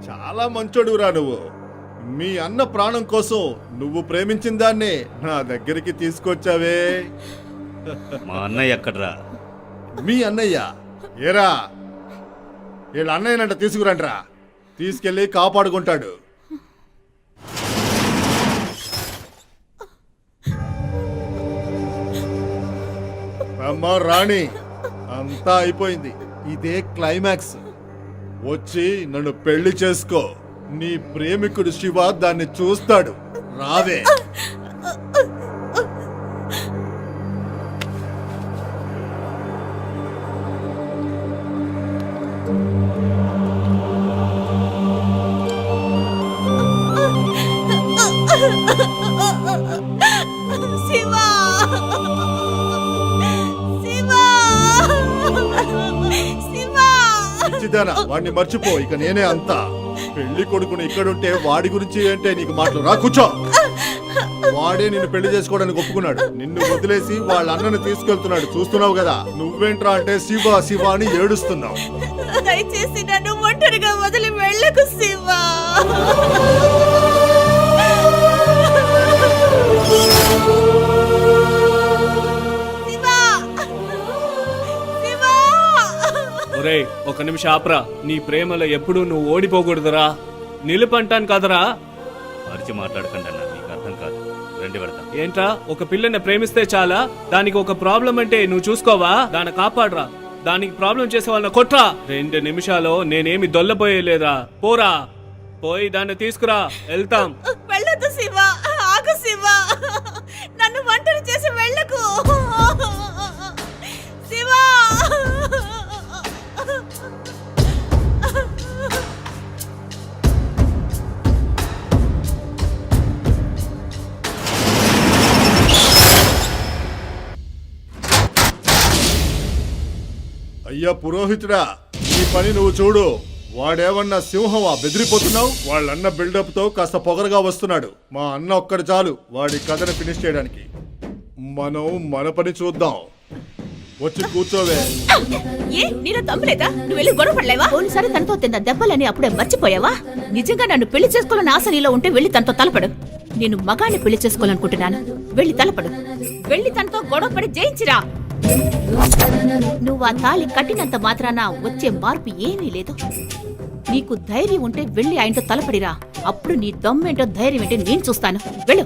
చాలా మంచోడురా నువ్వు. మీ అన్న ప్రాణం కోసం నువ్వు ప్రేమించిన దాన్ని నా దగ్గరికి తీసుకొచ్చావే. మా అన్నయ్య ఎక్కడ్రా? మీ అన్నయ్య ఏరా? వీళ్ళ అన్నయ్యనంట తీసుకురండ్రా. తీసుకెళ్ళి కాపాడుకుంటాడు. అమ్మా రాణి, అంతా అయిపోయింది. ఇదే క్లైమాక్స్. వచ్చి నన్ను పెళ్లి చేసుకో. నీ ప్రేమికుడు శివ దాన్ని చూస్తాడు. రావే. పిచ్చిదానా, వాడిని మర్చిపో. ఇక నేనే అంతా. పెళ్లి కొడుకుని ఇక్కడుంటే వాడి గురించి అంటే నీకు మాటలు రా. కూర్చో. వాడే నిన్ను పెళ్లి చేసుకోవడానికి ఒప్పుకున్నాడు. నిన్ను వదిలేసి వాళ్ళ అన్నను తీసుకెళ్తున్నాడు. చూస్తున్నావు కదా. నువ్వేంట్రా అంటే శివ శివ అని ఏడుస్తున్నావు. దయచేసి నన్ను ఒంటరిగా వదిలి వెళ్ళకు శివా. ఒరేయ్, ఒక నిమిషం ఆపరా. నీ ప్రేమలో ఎప్పుడూ నువ్వు ఓడిపోకూడదురా. నిలుపంటాను కదరా. అరిచి మాట్లాడకండి అన్న, మీకు అర్థం కాదు. రండి వెళతాం. ఏంట్రా, ఒక పిల్లని ప్రేమిస్తే చాలా? దానికి ఒక ప్రాబ్లం అంటే నువ్వు చూసుకోవా? దాన్ని కాపాడరా. దానికి ప్రాబ్లం చేసే వాళ్ళని కొట్రా. 2 నిమిషాలు నేనేమి దొల్లపోయేలేదా. పోరా, పోయి దాన్ని తీసుకురా. వెళ్తాం. వెళ్ళొద్దు శివా, ఆగు శివా. నన్ను ఒంటరి చేసి వెళ్ళకు శివా. అయ్యా పురోహితుడా, ఈ పని నువ్వు చూడు. వాడేమన్నా సింహమా బెదిరిపోతున్నావు? వాళ్ళన్న బిల్డప్ తో కాస్త పొగరగా వస్తున్నాడు. మా అన్న ఒక్కడు చాలు వాడి కథను ఫినిష్ చేయడానికి. మనం మన పని చూద్దాం. వచ్చి కూర్చోవే. ఏ నీలో తమ్ములేదా? నువ్వు వెళ్ళి గొడవ పడలేవా? పోలీసారి తనతో తిన్న దెబ్బలని అప్పుడే మర్చిపోయావా? నిజంగా నన్ను పెళ్లి చేసుకోవాలని ఆశ నీలో ఉంటే వెళ్ళి తనతో తలపడు. నేను మగాన్ని పెళ్లి చేసుకోవాలనుకుంటున్నాను. వెళ్ళి తలపడు. వెళ్ళి తనతో గొడవ పడి జయించిరా. నువ్వు ఆ తాళి కట్టినంత మాత్రాన వచ్చే మార్పు ఏమీ లేదు. నీకు ధైర్యం ఉంటే వెళ్ళి ఆయనతో తలపడిరా. అప్పుడు నీ దమ్మేంటో ధైర్యం ఏంటో నేను చూస్తాను. వెళ్ళు.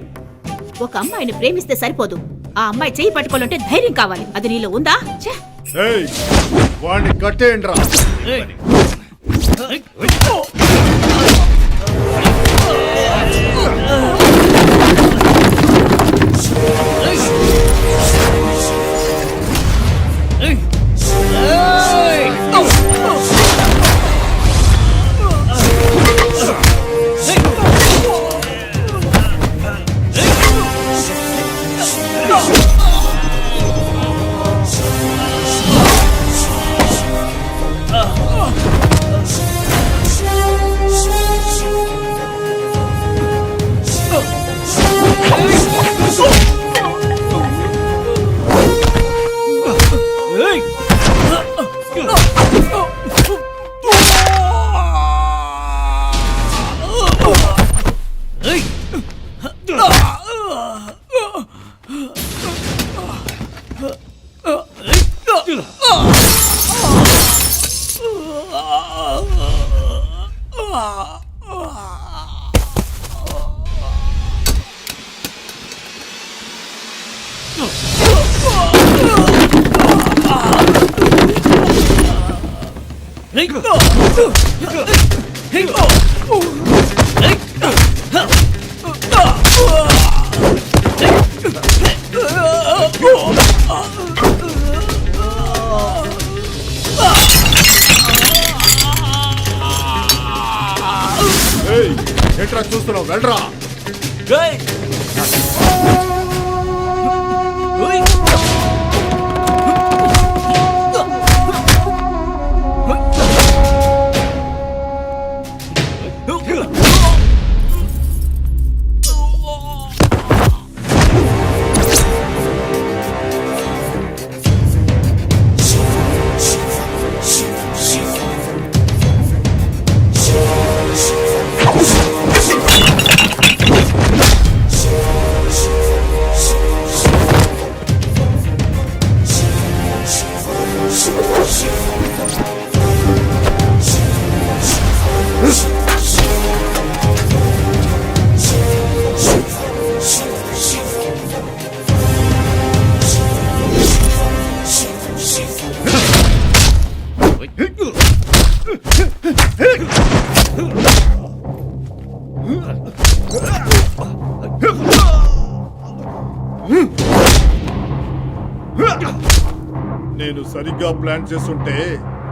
ఒక అమ్మాయిని ప్రేమిస్తే సరిపోదు. ఆ అమ్మాయి చేయి పట్టుకోవాలంటే ధైర్యం కావాలి. అది నీలో ఉందా? ఏయ్, వాడిని కట్టేయండిరా. ఎట్రా చూస్తున్నావు? వెళ్ళరా. నేను సరిగ్గా ప్లాన్ చేస్తుంటే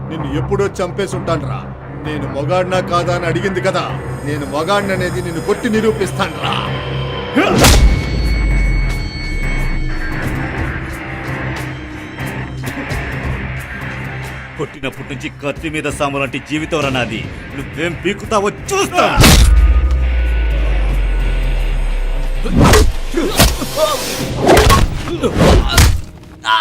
నిన్ను ఎప్పుడో చంపేసుంటాన్రా. నేను మొగాడినా కాదా అని అడిగింది కదా. నేను మొగాడిని అనేది నిన్ను కొట్టి నిరూపిస్తాన్రా. పుట్టినప్పటి నుంచి కత్తి మీద సాము లాంటి జీవితం నాది. నువ్వేం పీకుతావో చూస్తా. ఆ